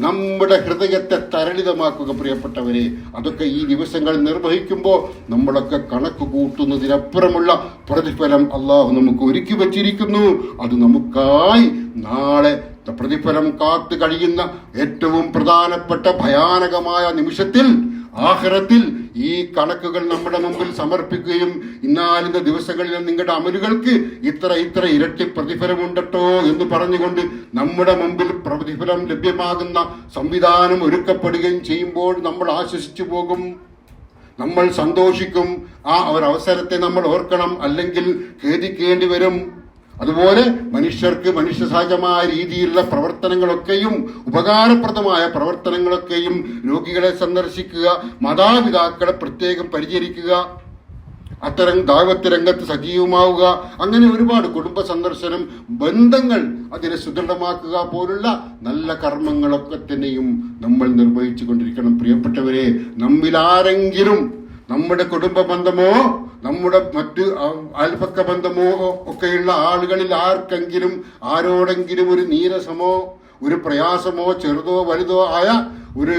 നമ്മുടെ ഹൃദയത്തെ തരളിതമാക്കുക. പ്രിയപ്പെട്ടവരെ, അതൊക്കെ ഈ ദിവസങ്ങൾ നിർവഹിക്കുമ്പോൾ നമ്മളൊക്കെ കണക്ക് കൂട്ടുന്നതിനപ്പുറമുള്ള പ്രതിഫലം അള്ളാഹു നമുക്ക് ഒരുക്കി വച്ചിരിക്കുന്നു. അത് നമുക്കായി നാളെ പ്രതിഫലം കാത്തു കഴിയുന്ന ഏറ്റവും പ്രധാനപ്പെട്ട ഭയാനകമായ നിമിഷത്തിൽ, ആഖിറത്തിൽ ഈ കണക്കുകൾ നമ്മുടെ മുമ്പിൽ സമർപ്പിക്കുകയും ഇന്നാലിന്റെ ദിവസങ്ങളിൽ നിങ്ങളുടെ അമലുകൾക്ക് ഇത്ര ഇരട്ടി പ്രതിഫലമുണ്ടട്ടോ എന്ന് പറഞ്ഞുകൊണ്ട് നമ്മുടെ മുമ്പിൽ പ്രതിഫലം ലഭ്യമാകുന്ന സംവിധാനം ഒരുക്കപ്പെടുകയും ചെയ്യുമ്പോൾ നമ്മൾ ആശ്വസിച്ചു പോകും, നമ്മൾ സന്തോഷിക്കും. ആ ഒരവസരത്തെ നമ്മൾ ഓർക്കണം, അല്ലെങ്കിൽ ഖേദിക്കേണ്ടി വരും. അതുപോലെ മനുഷ്യർക്ക് മനുഷ്യസഹജമായ രീതിയിലുള്ള പ്രവർത്തനങ്ങളൊക്കെയും ഉപകാരപ്രദമായ പ്രവർത്തനങ്ങളൊക്കെയും, രോഗികളെ സന്ദർശിക്കുക, മാതാപിതാക്കളെ പ്രത്യേകം പരിചരിക്കുക, അത്തരം ദാവത്ത് രംഗത്ത് സജീവമാവുക, അങ്ങനെ ഒരുപാട് കുടുംബ സന്ദർശനം, ബന്ധങ്ങൾ അതിനെ സുദൃഢമാക്കുക പോലുള്ള നല്ല കർമ്മങ്ങളൊക്കെ തന്നെയും നമ്മൾ നിർവഹിച്ചു കൊണ്ടിരിക്കണം. പ്രിയപ്പെട്ടവരെ, നമ്മിലാരെങ്കിലും നമ്മുടെ കുടുംബ ബന്ധമോ നമ്മുടെ മറ്റ് അയൽപക്ക ബന്ധമോ ഒക്കെയുള്ള ആളുകളിൽ ആർക്കെങ്കിലും ആരോടെങ്കിലും ഒരു നീരസമോ ഒരു പ്രയാസമോ ചെറുതോ വലുതോ ആയ ഒരു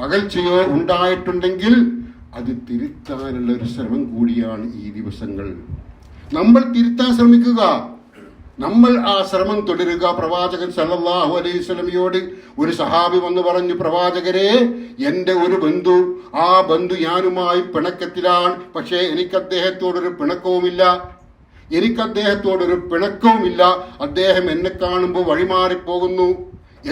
അകൽച്ചയോ ഉണ്ടായിട്ടുണ്ടെങ്കിൽ അത് തിരുത്താനുള്ള ഒരു ശ്രമം കൂടിയാണ് ഈ ദിവസങ്ങൾ. നമ്മൾ തിരുത്താൻ ശ്രമിക്കുക, നമ്മൾ ആ ശ്രമം തുടരുക. പ്രവാചകൻ സല്ലല്ലാഹു അലൈഹി വസല്ലമയോട് ഒരു സഹാബി വന്ന് പറഞ്ഞു, പ്രവാചകരെ, എന്റെ ഒരു ബന്ധു, ആ ബന്ധു ഞാനുമായി പിണക്കത്തിലാണ്, പക്ഷേ എനിക്ക് അദ്ദേഹത്തോടൊരു പിണക്കവുമില്ല. അദ്ദേഹം എന്നെ കാണുമ്പോൾ വഴിമാറിപ്പോകുന്നു,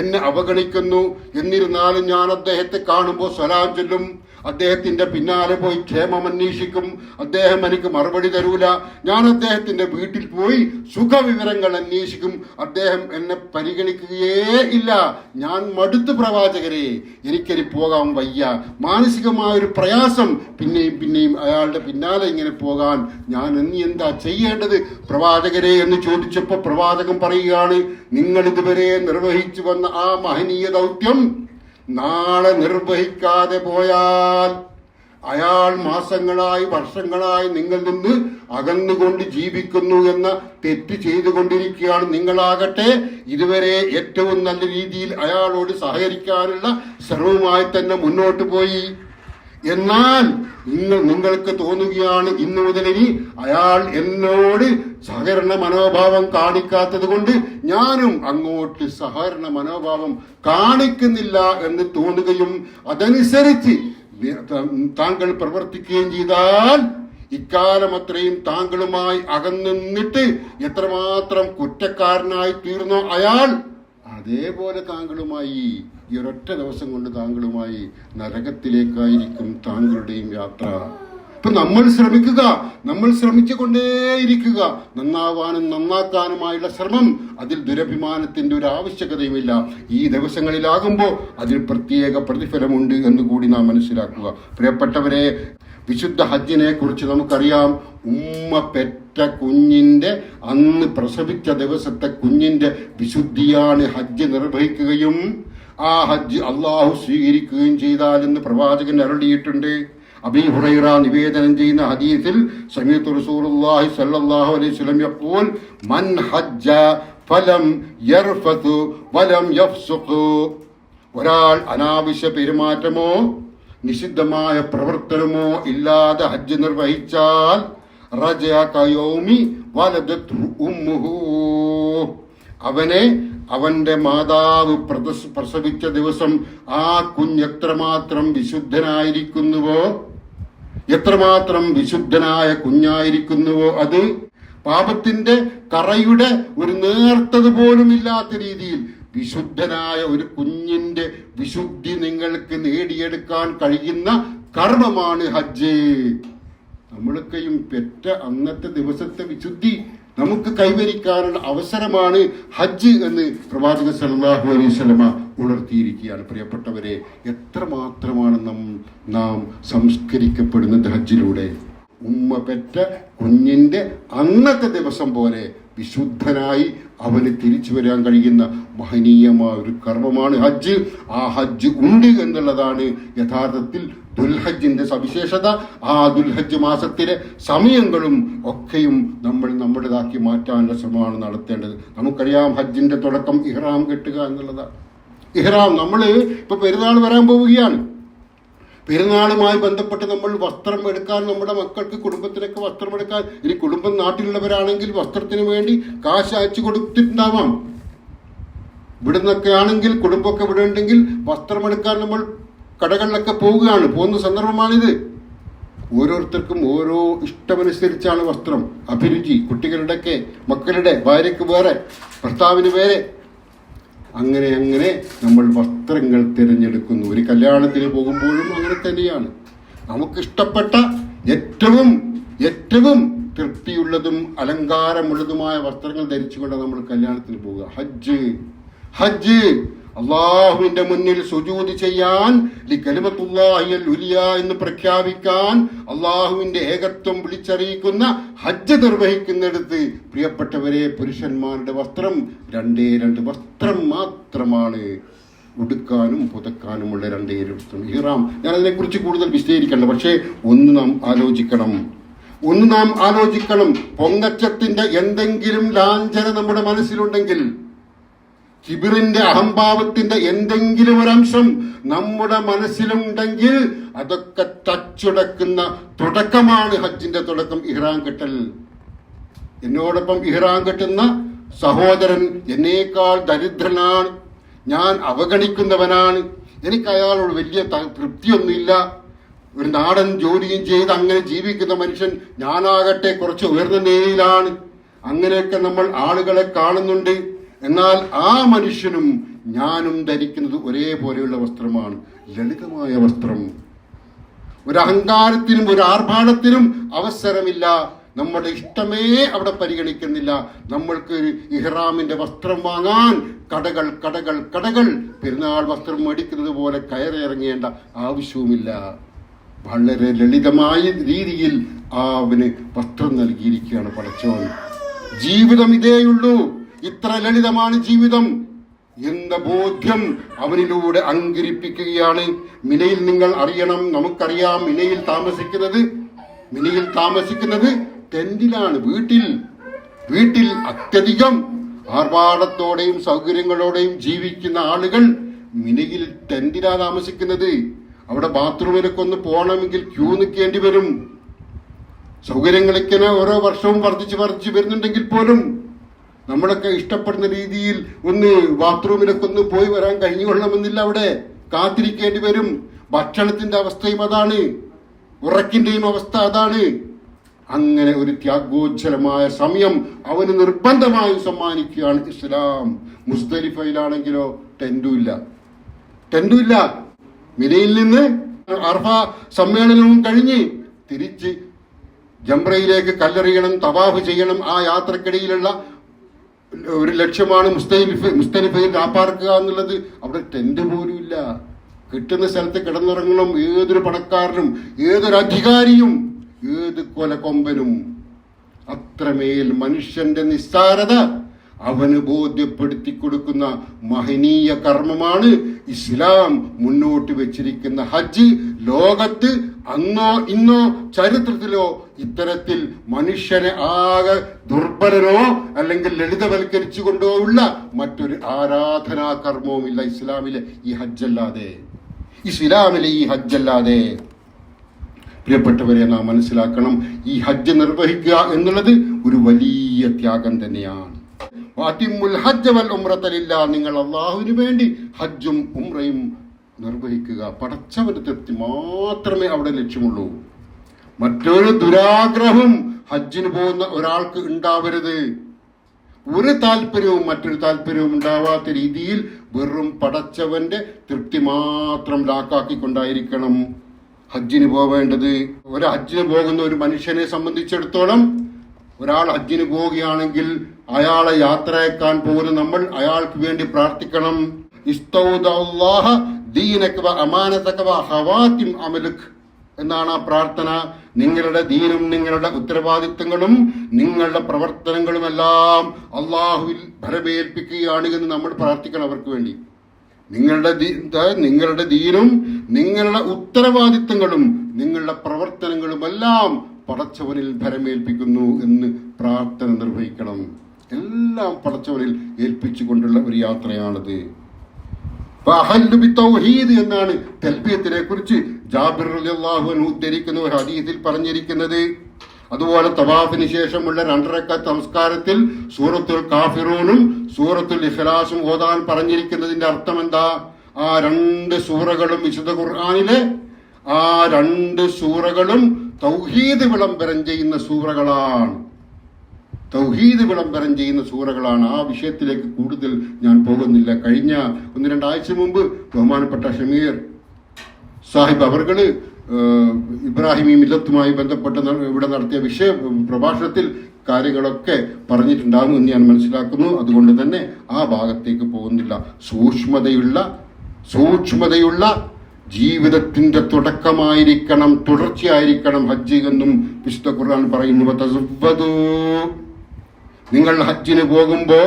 എന്നെ അവഗണിക്കുന്നു. എന്നിരുന്നാലും ഞാൻ അദ്ദേഹത്തെ കാണുമ്പോൾ സലാം ചൊല്ലും, അദ്ദേഹത്തിന്റെ പിന്നാലെ പോയി ക്ഷേമം അന്വേഷിക്കും. അദ്ദേഹം എനിക്ക് മറുപടി തരൂല. ഞാൻ അദ്ദേഹത്തിന്റെ വീട്ടിൽ പോയി സുഖവിവരങ്ങൾ അന്വേഷിക്കും. അദ്ദേഹം എന്നെ പരിഗണിക്കുകയേ ഇല്ല. ഞാൻ മടുത്തു പ്രവാചകരെ, എനിക്കനി പോകാൻ വയ്യ. മാനസികമായൊരു പ്രയാസം, പിന്നെയും അയാളുടെ പിന്നാലെ ഇങ്ങനെ പോകാൻ ഞാൻ എന്താ ചെയ്യേണ്ടത് പ്രവാചകരെ എന്ന് ചോദിച്ചപ്പോൾ പ്രവാചകൻ പറയുകയാണ്, നിങ്ങൾ ഇതുവരെ നിർവഹിച്ചു വന്ന ആ മഹനീയ ദൗത്യം നാളെ നിർവഹിക്കാതെ പോയാൽ അയാൾ മാസങ്ങളായി വർഷങ്ങളായി നിങ്ങൾ നിന്ന് അകന്നുകൊണ്ട് ജീവിക്കുന്നു എന്ന തെറ്റ് ചെയ്തുകൊണ്ടിരിക്കുകയാണ്. നിങ്ങളാകട്ടെ ഇതുവരെ ഏറ്റവും നല്ല രീതിയിൽ അയാളോട് സഹകരിക്കാനുള്ള ശ്രമവുമായി തന്നെ മുന്നോട്ട് പോയി. എന്നാൽ നിങ്ങൾക്ക് തോന്നുകയാണ് ഇന്നു മുതൽ ഇനി അയാൾ എന്നോട് സഹകരണ മനോഭാവം കാണിക്കാത്തത് കൊണ്ട് ഞാനും അങ്ങോട്ട് സഹകരണ മനോഭാവം കാണിക്കുന്നില്ല എന്ന് തോന്നുകയും അതനുസരിച്ച് താങ്കൾ പ്രവർത്തിക്കുകയും ചെയ്താൽ ഇക്കാലം അത്രയും താങ്കളുമായി അകന്നിട്ട് എത്രമാത്രം കുറ്റക്കാരനായി തീർന്നോ അയാൾ, അതേപോലെ താങ്കളുമായി ഈ ഒരൊറ്റ ദിവസം കൊണ്ട് താങ്കളുമായി നരകത്തിലേക്കായിരിക്കും താങ്കളുടെയും യാത്ര. ഇപ്പൊ നമ്മൾ ശ്രമിച്ചുകൊണ്ടേയിരിക്കുക. നന്നാവാനും നന്നാക്കാനുമായുള്ള ശ്രമം, അതിൽ ദുരഭിമാനത്തിന്റെ ഒരു ആവശ്യകതയുമില്ല. ഈ ദിവസങ്ങളിലാകുമ്പോൾ അതിൽ പ്രത്യേക പ്രതിഫലമുണ്ട് എന്ന് കൂടി നാം മനസ്സിലാക്കുക. പ്രിയപ്പെട്ടവരെ, വിശുദ്ധ ഹജ്ജിനെ കുറിച്ച് നമുക്കറിയാം. ഉമ്മ പെറ്റ കുഞ്ഞിന്റെ അന്ന് പ്രസവിച്ച ദിവസത്തെ കുഞ്ഞിന്റെ വിശുദ്ധിയാണ് ഹജ്ജ് നിർവഹിക്കുകയും ആ ഹജ്ജ് അള്ളാഹു സ്വീകരിക്കുകയും ചെയ്താലെന്ന് പ്രവാചകൻ അരുളിയിട്ടുണ്ട്. അബീ ഹുറൈറ നിവേദനം ചെയ്യുന്ന ഹദീസിൽ സമീഅതു റസൂലുള്ളാഹി സ്വല്ലല്ലാഹു അലൈഹി വസല്ലം യഖൂൽ മൻ ഹജ്ജ ഫലം യർഫതു വലം യഫ്സുഖു, ഒരാൾ അനാവശ്യ പെരുമാറ്റമോ നിഷിദ്ധമായ പ്രവർത്തനമോ ഇല്ലാതെ ഹജ്ജ് നിർവഹിച്ചാൽ റജഅ കയൗമി വലദത്ഹു ഉമ്മുഹു, അവനെ അവന്റെ മാതാവ് പ്രസവിച്ച ദിവസം ആ കുഞ്ഞ് എത്രമാത്രം വിശുദ്ധനായിരിക്കുന്നുവോ, എത്രമാത്രം വിശുദ്ധനായ കുഞ്ഞായിരിക്കുന്നുവോ, അത് പാപത്തിന്റെ കറയുടെ ഒരു നേർത്തത് പോലും ഇല്ലാത്ത രീതിയിൽ വിശുദ്ധനായ ഒരു കുഞ്ഞിന്റെ വിശുദ്ധി നിങ്ങൾക്ക് നേടിയെടുക്കാൻ കഴിയുന്ന കർമ്മമാണ് ഹജ്ജ്. നമ്മളൊക്കെയും പെറ്റ അന്നത്തെ ദിവസത്തെ വിശുദ്ധി നമുക്ക് കൈവരിക്കാനുള്ള അവസരമാണ് ഹജ്ജ് എന്ന് പ്രവാചകൻ സല്ലല്ലാഹു അലൈഹി വസല്ലമ ഉണർത്തിയിരിക്കുകയാണ്. പ്രിയപ്പെട്ടവരെ, എത്രമാത്രമാണ് നാം സംസ്കരിക്കപ്പെടുന്നത് ഹജ്ജിലൂടെ. ഉമ്മ പെറ്റ കുഞ്ഞിന്റെ അന്നത്തെ ദിവസം പോലെ വിശുദ്ധനായി അവന് തിരിച്ചു വരാൻ കഴിയുന്ന മഹനീയമായ ഒരു കർമ്മമാണ് ഹജ്ജ്. ആ ഹജ്ജ് ഉണ്ട് എന്നുള്ളതാണ് യഥാർത്ഥത്തിൽ ദുൽഹജ്ജിന്റെ സവിശേഷത. ആ ദുൽഹജ്ജ് മാസത്തിലെ സമയങ്ങളും ഒക്കെയും നമ്മൾ നമ്മുടേതാക്കി മാറ്റാനുള്ള ശ്രമമാണ് നടത്തേണ്ടത്. നമുക്കറിയാം ഹജ്ജിന്റെ തുടക്കം ഇഹ്റാം കെട്ടുക എന്നുള്ളതാണ്. ഇഹ്റാം, നമ്മൾ ഇപ്പൊ പെരുന്നാൾ വരാൻ പോവുകയാണ്. പെരുന്നാളുമായി ബന്ധപ്പെട്ട് നമ്മൾ വസ്ത്രം എടുക്കാൻ, നമ്മുടെ മക്കൾക്ക് കുടുംബത്തിനൊക്കെ വസ്ത്രം എടുക്കാൻ, ഇനി കുടുംബം നാട്ടിലുള്ളവരാണെങ്കിൽ വസ്ത്രത്തിന് വേണ്ടി കാശ് അയച്ചു കൊടുത്തിട്ടുണ്ടാവാം. ഇവിടുന്നൊക്കെ ആണെങ്കിൽ കുടുംബമൊക്കെ ഇവിടെ ഉണ്ടെങ്കിൽ വസ്ത്രമെടുക്കാൻ നമ്മൾ കടകളിലൊക്കെ പോകുന്ന സന്ദർഭമാണിത്. ഓരോരുത്തർക്കും ഓരോ ഇഷ്ടമനുസരിച്ചാണ് വസ്ത്രം. അഭിരുചി, കുട്ടികളുടെയൊക്കെ, മക്കളുടെ, ഭാര്യയ്ക്ക് വേറെ, ഭർത്താവിന് വേറെ, അങ്ങനെ അങ്ങനെ നമ്മൾ വസ്ത്രങ്ങൾ തിരഞ്ഞെടുക്കുന്നു. ഒരു കല്യാണത്തിന് പോകുമ്പോഴും അങ്ങനെ തന്നെയാണ്. നമുക്കിഷ്ടപ്പെട്ട ഏറ്റവും ഏറ്റവും തൃപ്തിയുള്ളതും അലങ്കാരമുള്ളതുമായ വസ്ത്രങ്ങൾ ധരിച്ചുകൊണ്ട് നമ്മൾ കല്യാണത്തിന് പോവുക. ഹജ്ജ് അള്ളാഹുവിന്റെ മുന്നിൽ സുജൂദ് ചെയ്യാൻ, ലികലിമത്തുല്ലാഹിൽ ഉലിയ എന്ന് പ്രഖ്യാപിക്കാൻ, അള്ളാഹുവിന്റെ ഏകത്വം വിളിച്ചറിയിക്കുന്ന ഹജ്ജ് നിർവഹിക്കുന്നിടത്ത് പ്രിയപ്പെട്ടവരെ, പുരുഷന്മാരുടെ വസ്ത്രം രണ്ട് വസ്ത്രം മാത്രമാണ്. ഉടുക്കാനും പുതക്കാനുമുള്ള രണ്ടേ വസ്ത്രം. ഇഹ്റാം, ഞാൻ അതിനെക്കുറിച്ച് കൂടുതൽ വിശദീകരിക്കണ്ട. പക്ഷേ ഒന്ന് നാം ആലോചിക്കണം. പൊങ്ങച്ചത്തിന്റെ എന്തെങ്കിലും ലാഞ്ചന നമ്മുടെ മനസ്സിലുണ്ടെങ്കിൽ, കിബിറിന്റെ അഹംഭാവത്തിന്റെ എന്തെങ്കിലും ഒരംശം നമ്മുടെ മനസ്സിലുണ്ടെങ്കിൽ അതൊക്കെ തച്ചുടക്കുന്ന തുടക്കമാണ് ഹജ്ജിന്റെ തുടക്കം, ഇഹ്റാം കെട്ടൽ. എന്നോടൊപ്പം ഇഹ്റാം കെട്ടുന്ന സഹോദരൻ എന്നേക്കാൾ ദരിദ്രനാണ്, ഞാൻ അവഗണിക്കുന്നവനാണ്, എനിക്ക് അയാളോട് വലിയ തൃപ്തിയൊന്നുമില്ല, ഒരു നാടൻ ജോലിയും ചെയ്ത് അങ്ങനെ ജീവിക്കുന്ന മനുഷ്യൻ, ഞാനാകട്ടെ കുറച്ച് ഉയർന്ന നിലയിലാണ്, അങ്ങനെയൊക്കെ നമ്മൾ ആളുകളെ കാണുന്നുണ്ട്. എന്നാൽ ആ മനുഷ്യനും ഞാനും ധരിക്കുന്നത് ഒരേപോലെയുള്ള വസ്ത്രമാണ്, ലളിതമായ വസ്ത്രം. ഒരു അഹങ്കാരത്തിനും ഒരു ആർഭാടത്തിനും അവസരമില്ല. നമ്മുടെ ഇഷ്ടമേ അവിടെ പരിഗണിക്കുന്നില്ല. നമ്മൾക്ക് ഇഹ്റാമിന്റെ വസ്ത്രം വാങ്ങാൻ കടകൾ പെരുന്നാൾ വസ്ത്രം മേടിക്കുന്നത് പോലെ കയറിയിറങ്ങേണ്ട ആവശ്യവുമില്ല. വളരെ ലളിതമായ രീതിയിൽ അവന് വസ്ത്രം നൽകിയിരിക്കുകയാണ് പടച്ചോൻ. ജീവിതം ഇതേയുള്ളൂ, ഇത്ര ലളിതമാണ് ജീവിതം എന്ന ബോധ്യം അവനിലൂടെ അങ്കരിപ്പിക്കുകയാണ്. മിനയിൽ നിങ്ങൾ അറിയണം, നമുക്കറിയാം മിനയിൽ താമസിക്കുന്നത് ടെന്റിലാണ്. വീട്ടിൽ അത്യധികം ആർഭാടത്തോടെയും സൗകര്യങ്ങളോടെയും ജീവിക്കുന്ന ആളുകൾ മിനയിൽ ടെന്റിലാണ് താമസിക്കുന്നത്. അവിടെ ബാത്റൂമിലൊക്കെ ഒന്ന് പോകണമെങ്കിൽ ക്യൂ നിൽക്കേണ്ടി വരും. സൗകര്യങ്ങളൊക്കെ ഓരോ വർഷവും വർദ്ധിച്ചു വരുന്നുണ്ടെങ്കിൽ പോലും നമ്മളൊക്കെ ഇഷ്ടപ്പെടുന്ന രീതിയിൽ ഒന്ന് ബാത്റൂമിലൊക്കെ ഒന്ന് പോയി വരാൻ കഴിഞ്ഞുകൊള്ളണമെന്നില്ല. അവിടെ കാത്തിരിക്കേണ്ടി വരും. ഭക്ഷണത്തിന്റെ അവസ്ഥയും അതാണ്, ഉറക്കിന്റെയും അവസ്ഥ അതാണ്. അങ്ങനെ ഒരു ത്യാഗോജ്ജലമായ സമയം അവന് നിർബന്ധമായും സമ്മാനിക്കുകയാണ് ഇസ്ലാം. മുസ്ദലിഫയിലാണെങ്കിലോ ടെന്റും ഇല്ല. മിനയിൽ നിന്ന് അർഫ സമ്മേളനവും കഴിഞ്ഞ് തിരിച്ച് ജംറയിലേക്ക് കല്ലെറിയണം, തവാഫ് ചെയ്യണം. ആ യാത്രക്കിടയിലുള്ള ഒരു ലക്ഷ്യമാണ് മുസ്ദലിഫയിൽ രാപ്പാർക്കുക എന്നുള്ളത്. അവിടെ ടെന്റ് പോലും ഇല്ല. കിട്ടുന്ന സ്ഥലത്ത് കിടന്നിറങ്ങണം ഏതൊരു പണക്കാരനും, ഏതൊരു അധികാരിയും, ഏത് കൊലക്കൊമ്പനും. അത്രമേൽ മനുഷ്യന്റെ നിസ്സാരത അവന് ബോധ്യപ്പെടുത്തി കൊടുക്കുന്ന മഹനീയ കർമ്മമാണ് ഇസ്ലാം മുന്നോട്ട് വെച്ചിരിക്കുന്ന ഹജ്ജ്. ലോകത്ത് അന്നോ ഇന്നോ ചരിത്രത്തിലോ ഇത്തരത്തിൽ മനുഷ്യനെ ആകെ ദുർബലനോ അല്ലെങ്കിൽ ലളിതവൽക്കരിച്ചുകൊണ്ടോ ഉള്ള മറ്റൊരു ആരാധനാ കർമ്മവുമില്ല ഇസ്ലാമിലെ ഈ ഹജ്ജല്ലാതെ. പ്രിയപ്പെട്ടവരെ, നാം മനസ്സിലാക്കണം, ഈ ഹജ്ജ് നിർവഹിക്കുക എന്നുള്ളത് ഒരു വലിയ ത്യാഗം തന്നെയാണ്. നിങ്ങൾ അള്ളാഹുവിന് വേണ്ടി ഹജ്ജും ഉംറയും നിർവഹിക്കുക. പടച്ചവന്റെ തൃപ്തി മാത്രമേ അവിടെ ലക്ഷ്യമുള്ളൂ. മറ്റൊരു ദുരാഗ്രഹവും ഹജ്ജിന് പോകുന്ന ഒരാൾക്ക് ഉണ്ടാവരുത്. ഒരു താല്പര്യവും മറ്റൊരു താല്പര്യവും ഉണ്ടാവാത്ത രീതിയിൽ വെറും പടച്ചവന്റെ തൃപ്തി മാത്രം ലാക്കാക്കിക്കൊണ്ടായിരിക്കണം ഹജ്ജിന് പോവേണ്ടത്. ഒരു ഹജ്ജിന് പോകുന്ന ഒരു മനുഷ്യനെ സംബന്ധിച്ചിടത്തോളം, ഒരാൾ ഹജ്ജിന് പോവുകയാണെങ്കിൽ അയാളെ യാത്രയാക്കാൻ പോകുന്ന നമ്മൾ അയാൾക്ക് വേണ്ടി പ്രാർത്ഥിക്കണം. എന്നാണ് ആ പ്രാർത്ഥന. നിങ്ങളുടെ ദീനും നിങ്ങളുടെ ഉത്തരവാദിത്തങ്ങളും നിങ്ങളുടെ പ്രവർത്തനങ്ങളുമെല്ലാം അള്ളാഹുവിൽ ഭരമേൽപ്പിക്കുകയാണ് എന്ന് നമ്മൾ പ്രാർത്ഥിക്കണം അവർക്ക് വേണ്ടി. നിങ്ങളുടെ ദീനും നിങ്ങളുടെ ഉത്തരവാദിത്തങ്ങളും നിങ്ങളുടെ പ്രവർത്തനങ്ങളുമെല്ലാം പടച്ചവനിൽ ഭരമേൽപ്പിക്കുന്നു എന്ന് പ്രാർത്ഥന നിർവഹിക്കണം. എല്ലാം പടച്ചവനിൽ ഏൽപ്പിച്ചുകൊണ്ടുള്ള ഒരു യാത്രയാണത്. എന്നാണ് തൽബിയത്തിനെ കുറിച്ച് ജാബിർ റളിയല്ലാഹു അൻഹു ഉദ്ധരിക്കുന്ന ഒരു ഹദീസിൽ പറഞ്ഞിരിക്കുന്നത്. അതുപോലെ തവാഫിന് ശേഷമുള്ള 2 റക്അത്ത് നമസ്കാരത്തിൽ സൂറത്തുൽ കാഫിറൂനും സൂറത്തുൽ ഇഖ്ലാസും ഓതാൻ പറഞ്ഞിരിക്കുന്നതിന്റെ അർത്ഥം എന്താ? ആ 2 സൂറകളും വിശുദ്ധ ഖുർആനിലെ ആ 2 സൂറകളും തൗഹീദ് വിളംബരം ചെയ്യുന്ന സൂറകളാണ്. ആ വിഷയത്തിലേക്ക് കൂടുതൽ ഞാൻ പോകുന്നില്ല. കഴിഞ്ഞ 1-2 ആഴ്ച മുമ്പ് ബഹുമാനപ്പെട്ട ഷമീർ സാഹിബ് അവർകള് ഇബ്രാഹിമി മില്ലത്തുമായി ബന്ധപ്പെട്ട് ഇവിടെ നടത്തിയ പ്രഭാഷണത്തിൽ കാര്യങ്ങളൊക്കെ പറഞ്ഞിട്ടുണ്ടാകും എന്ന് ഞാൻ മനസ്സിലാക്കുന്നു. അതുകൊണ്ട് തന്നെ ആ ഭാഗത്തേക്ക് പോകുന്നില്ല. സൂക്ഷ്മതയുള്ള ജീവിതത്തിന്റെ തുടക്കമായിരിക്കണം, തുടർച്ചയായിരിക്കണം ഹജ്ജ് എന്നും വിശുദ്ധ ഖുർആൻ പറയുന്നു. നിങ്ങൾ ഹജ്ജിന് പോകുമ്പോ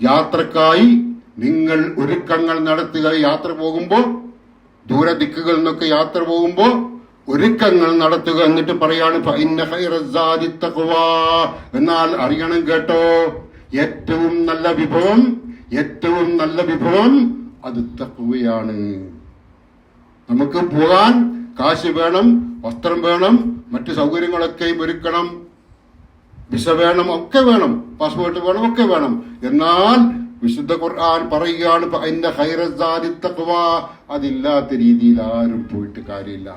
യാത്രക്കായി നിങ്ങൾ ഒരുക്കങ്ങൾ നടത്തുക. യാത്ര പോകുമ്പോ ദൂരദിക്കുകളിൽ നിന്നൊക്കെ യാത്ര പോകുമ്പോ ഒരുക്കങ്ങൾ നടത്തുക. എന്നിട്ട് പറയാണ് എന്നാൽ അറിയണം കേട്ടോ, ഏറ്റവും നല്ല വിഭവം അത് തഖ്വയാണ്. നമുക്ക് പോകാൻ കാശ് വേണം, വസ്ത്രം വേണം, മറ്റു സൗകര്യങ്ങളൊക്കെ ഒരുക്കണം, വിസ വേണം, ഒക്കെ വേണം, പാസ്പോർട്ട് വേണം, ഒക്കെ വേണം. എന്നാൽ വിശുദ്ധ ഖുർആൻ പറയുകയാണ് അതില്ലാത്ത രീതിയിൽ ആരും പോയിട്ട് കാര്യമില്ല.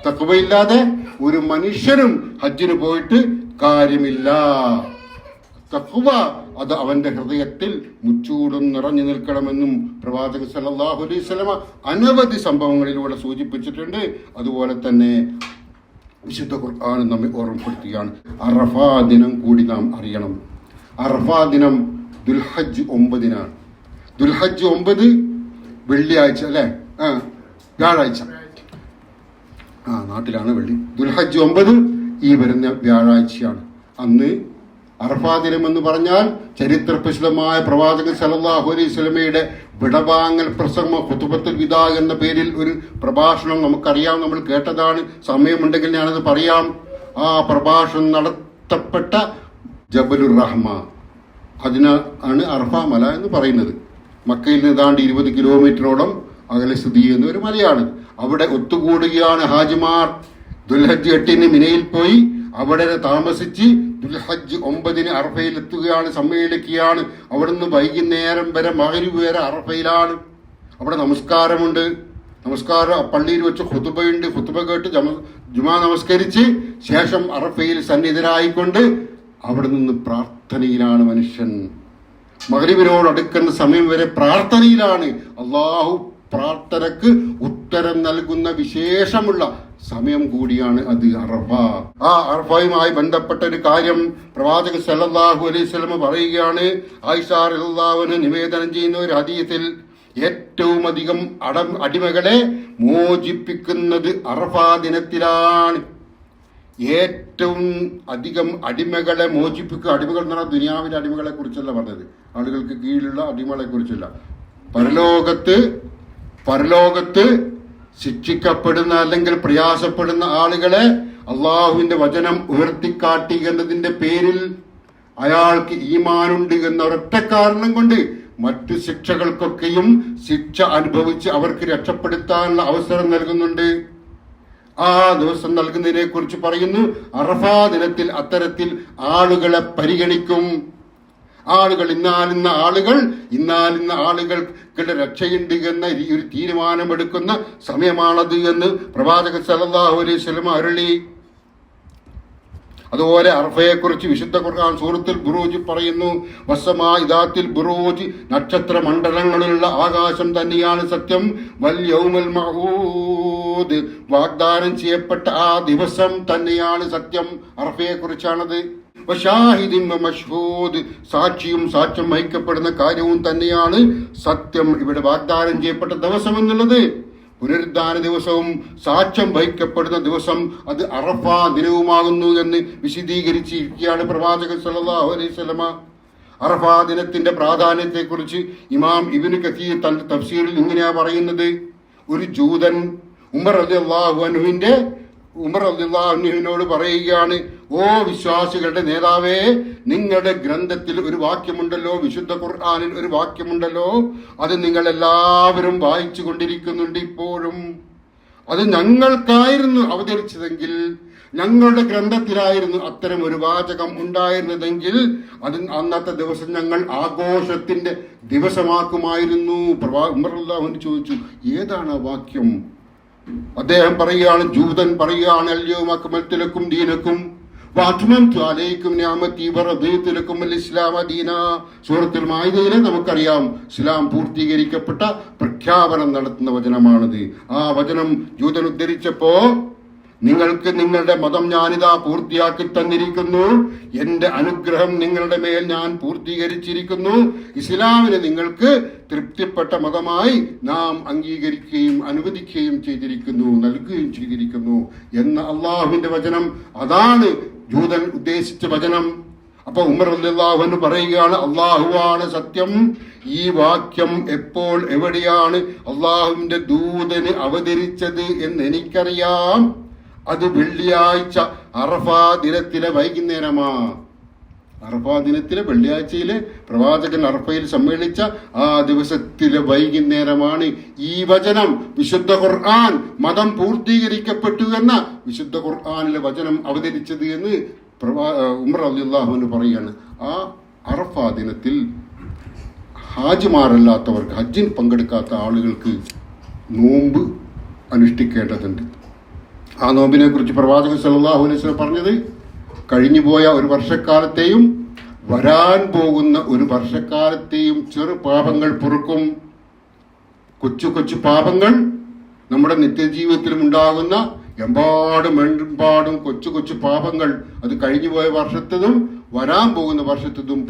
തഖ്വയില്ലാതെ ഒരു മനുഷ്യനും ഹജ്ജിന് പോയിട്ട് കാര്യമില്ല. തഖ്വ അത് അവന്റെ ഹൃദയത്തിൽ മുച്ചൂടും നിറഞ്ഞു നിൽക്കണമെന്നും പ്രവാചകൻ സല്ലല്ലാഹു അലൈഹി വസല്ലമ അനവധി സംഭവങ്ങളിലൂടെ സൂചിപ്പിച്ചിട്ടുണ്ട്. അതുപോലെ തന്നെ വിശുദ്ധ ഖുർആൻ നമ്മെ ഓർമ്മപ്പെടുത്തുകയാണ്. അറഫാ ദിനം കൂടി നാം അറിയണം. അറഫാ ദിനം ദുൽഹജ്ജ് 9-നാണ്. ദുൽഹജ്ജ് 9 വെള്ളിയാഴ്ച അല്ലെ? വ്യാഴാഴ്ച. നാട്ടിലാണ് വെള്ളി. ദുൽഹജ്ജ് 9 ഈ വരുന്ന വ്യാഴാഴ്ചയാണ്. അന്ന് അറഫാ ദിനം എന്ന് പറഞ്ഞാൽ ചരിത്ര പ്രസിദ്ധമായ പ്രവാചകൻ സല്ലല്ലാഹു അലൈഹി വസല്ലമയുടെ വിടവാങ്ങൽ പ്രസംഗം ഖുതുബത്തുൽ വിദാ എന്ന പേരിൽ ഒരു പ്രഭാഷണം നമുക്കറിയാം, നമ്മൾ കേട്ടതാണ്. സമയമുണ്ടെങ്കിൽ ഞാനത് പറയാം. ആ പ്രഭാഷണം നടത്തപ്പെട്ട ജബലുർ റഹ്മ, അതിനാണ് അറഫ മല എന്ന് പറയുന്നത്. മക്കയിൽ നിന്ന് ഏതാണ്ട് 20 കിലോമീറ്ററോളം അകലെ സ്ഥിതി ചെയ്യുന്ന ഒരു മലയാണ്. അവിടെ ഒത്തുകൂടുകയാണ് ഹാജിമാർ. ദുൽഹജ്ജ് 8-ന് മിനയിൽ പോയി അവിടെ താമസിച്ച് ദുൽഹജ്ജ് 9-ന് അറഫയിലെത്തുകയാണ്, സമ്മേളിക്കുകയാണ്. അവിടുന്ന് വൈകുന്നേരം വരെ മഗ്‌രിബ് വരെ അറഫയിലാണ്. അവിടെ നമസ്കാരമുണ്ട്. നമസ്കാരം പള്ളിയിൽ വെച്ച് ഖുതുബയുണ്ട്. ഖുതുബ കേട്ട് ജുമാ നമസ്കരിച്ച് ശേഷം അറഫയിൽ സന്നിധരായിക്കൊണ്ട് അവിടെ നിന്ന് പ്രാർത്ഥനയിലാണ് മനുഷ്യൻ. മഗ്‌രിബിനോട് അടുക്കുന്ന സമയം വരെ പ്രാർത്ഥനയിലാണ്. അള്ളാഹു പ്രാർത്ഥനക്ക് ഉത്തരം നൽകുന്ന വിശേഷമുള്ള സമയം കൂടിയാണ് അത് അറഫ. ആ അറഫയുമായി ബന്ധപ്പെട്ട ഒരു കാര്യം പ്രവാചകൻ സല്ലല്ലാഹു അലൈഹി വസല്ലം പറയുകയാണ്. ആയിഷ റളിയല്ലാഹു അൻഹ നിവേദനം ചെയ്യുന്ന ഒരു ഹദീസിൽ ഏറ്റവും അധികം അടിമകളെ മോചിപ്പിക്കുന്നത് അറഫാ ദിനത്തിലാണ്. ഏറ്റവും അധികം അടിമകളെ മോചിപ്പിക്കുക. അടിമകൾ എന്ന് പറഞ്ഞാൽ ദുനിയാവിലെ അടിമകളെ കുറിച്ചല്ല പറഞ്ഞത്, ആളുകൾക്ക് കീഴിലുള്ള അടിമകളെ കുറിച്ചല്ല. പരലോകത്ത് ശിക്ഷിക്കപ്പെടുന്ന അല്ലെങ്കിൽ പ്രയാസപ്പെടുന്ന ആളുകളെ അള്ളാഹുവിന്റെ വചനം ഉയർത്തിക്കാട്ടി എന്നതിന്റെ പേരിൽ അയാൾക്ക് ഈമാനുണ്ട് എന്ന ഒരൊറ്റ കാരണം കൊണ്ട് മറ്റു ശിക്ഷകൾക്കൊക്കെയും ശിക്ഷ അനുഭവിച്ച് അവർക്ക് രക്ഷപ്പെടുത്താനുള്ള അവസരം നൽകുന്നുണ്ട്. ആ ദിവസം നൽകുന്നതിനെ കുറിച്ച് പറയുന്നു. അറഫാ ദിനത്തിൽ അത്തരത്തിൽ ആളുകളെ പരിഗണിക്കും. ആളുകൾ ഇന്നാലിന്ന ആളുകൾക്കുള്ള രക്ഷയുണ്ട് എന്ന ഒരു തീരുമാനമെടുക്കുന്ന സമയമാണത് എന്ന് പ്രവാചകൻ സല്ലല്ലാഹു അലൈഹി വസല്ലം അരുളി. അതുപോലെ അറഫയെക്കുറിച്ച് വിശുദ്ധ ഖുർആൻ സൂറത്തുൽ ബുറൂജ് പറയുന്നു. വസ്സമാഇ ദാത്തിൽ ബുറൂജ്, നക്ഷത്ര മണ്ഡലങ്ങളിലുള്ള ആകാശം തന്നെയാണ് സത്യം. വൽ യൗമുൽ മഅൂദ്, വാഗ്ദാനം ചെയ്യപ്പെട്ട ആ ദിവസം തന്നെയാണ് സത്യം. അറഫയെക്കുറിച്ചാണത്. വശാഹിദിൻ വമശ്ഹൂദ്, സാക്ഷിയും സാക്ഷ്യം വഹിക്കപ്പെടുന്ന കാര്യവും തന്നെയാണ് സത്യം. ഇവിടെ വാഗ്ദാനം ചെയ്യപ്പെട്ട ദിവസം എന്നുള്ളത് പുനരുദ്ധാന ദിവസവും സാക്ഷ്യം വഹിക്കപ്പെടുന്ന ദിവസം അത് അറഫ ദിനവുമാകുന്നു എന്ന് വിശദീകരിച്ചിരിക്കുകയാണ് പ്രവാചകൻ സല്ലല്ലാഹു അലൈഹി വസല്ലമ. അറഫ ദിനത്തിന്റെ പ്രാധാന്യത്തെക്കുറിച്ച് ഇമാം ഇബ്നു കസീർ തന്റെ തഫ്സീറിൽ ഇങ്ങനെയാ പറയുന്നത്. ഒരു ജൂതൻ ഉമർ റളിയല്ലാഹു അൻഹുവിനോട് പറയുകയാണ്, ഓ വിശ്വാസികളുടെ നേതാവേ, നിങ്ങളുടെ ഗ്രന്ഥത്തിൽ ഒരു വാക്യമുണ്ടല്ലോ, വിശുദ്ധ ഖുർആനിൽ ഒരു വാക്യമുണ്ടല്ലോ, അത് നിങ്ങൾ എല്ലാവരും വായിച്ചു കൊണ്ടിരിക്കുന്നുണ്ട് ഇപ്പോഴും. അത് ഞങ്ങൾക്കായിരുന്നു അവതരിച്ചതെങ്കിൽ, ഞങ്ങളുടെ ഗ്രന്ഥത്തിലായിരുന്നു അത്തരം ഒരു വാചകം ഉണ്ടായിരുന്നതെങ്കിൽ അത് അന്നത്തെ ദിവസം ഞങ്ങൾ ആഘോഷത്തിന്റെ ദിവസമാക്കുമായിരുന്നു. ഉമർ റളിയല്ലാഹു അൻഹു ചോദിച്ചു, ഏതാണ് ആ വാക്യം? അദ്ദേഹം പറയുകയാണ്, ജൂതൻ പറയുകയാണ്, അൽയൗമ അക്മൽതു ലക്കും ദീനക്കും വഅത്മംതു അലൈക്കും നിഅമതി വറദീതു ലക്കും അൽ ഇസ്ലാമ ദീനാ. സൂറത്തുൽ മാഇദയിലെ നമുക്കറിയാം, ഇസ്ലാം പൂർത്തീകരിക്കപ്പെട്ട പ്രഖ്യാപനം നടത്തുന്ന വചനമാണിത്. ആ വചനം ജൂതൻ ഉദ്ധരിച്ചപ്പോ, നിങ്ങൾക്ക് നിങ്ങളുടെ മതം ഞാനിതാ പൂർത്തിയാക്കി തന്നിരിക്കുന്നു, എന്റെ അനുഗ്രഹം നിങ്ങളുടെ മേൽ ഞാൻ പൂർത്തീകരിച്ചിരിക്കുന്നു, ഇസ്ലാമിനെ നിങ്ങൾക്ക് തൃപ്തിപ്പെട്ട മതമായി നാം അംഗീകരിക്കുകയും അനുവദിക്കുകയും ചെയ്തിരിക്കുന്നു, നൽകുകയും ചെയ്തിരിക്കുന്നു എന്ന അള്ളാഹുവിന്റെ വചനം. അതാണ് ജൂതൻ ഉദ്ദേശിച്ച വചനം. അപ്പൊ ഉമർ റളിയല്ലാഹു അൻഹു പറയുകയാണ്, അള്ളാഹുവാണ് സത്യം, ഈ വാക്യം എപ്പോൾ എവിടെയാണ് അള്ളാഹുവിന്റെ ദൂതന് അവതരിച്ചത് എന്ന് എനിക്കറിയാം. അത് വെള്ളിയാഴ്ച അറഫാ ദിനത്തിലെ വൈകുന്നേരമാ. അറഫാ ദിനത്തിലെ വെള്ളിയാഴ്ചയിലെ പ്രവാചകൻ അറഫയിൽ സമ്മേളിച്ച ആ ദിവസത്തിലെ വൈകുന്നേരമാണ് ഈ വചനം, വിശുദ്ധ ഖുർആൻ മതം പൂർത്തീകരിക്കപ്പെട്ടു എന്ന വിശുദ്ധ ഖുർആനിലെ വചനം അവതരിച്ചത് എന്ന് ഉമർ റളിയല്ലാഹു അൻഹു പറയാണ്. ആ അറഫാ ദിനത്തിൽ ഹാജിമാരല്ലാത്തവർക്ക്, ഹജ്ജിൽ പങ്കെടുക്കാത്ത ആളുകൾക്ക് നോമ്പ് അനുഷ്ഠിക്കേണ്ടതുണ്ട്. ആ നോമ്പിനെ കുറിച്ച് പ്രവാചകൻ സല്ലല്ലാഹു അലൈഹി വസല്ലം പറഞ്ഞത്, കഴിഞ്ഞുപോയ ഒരു വർഷക്കാലത്തെയും വരാൻ പോകുന്ന ഒരു വർഷക്കാലത്തെയും ചെറു പാപങ്ങൾ പൊറുക്കും. കൊച്ചു കൊച്ചു പാപങ്ങൾ നമ്മുടെ നിത്യജീവിതത്തിലും ഉണ്ടാകുന്ന എമ്പാടും കൊച്ചു കൊച്ചു പാപങ്ങൾ അത് കഴിഞ്ഞുപോയ വർഷത്തതും വരാൻ പോകുന്ന വർഷത്തതും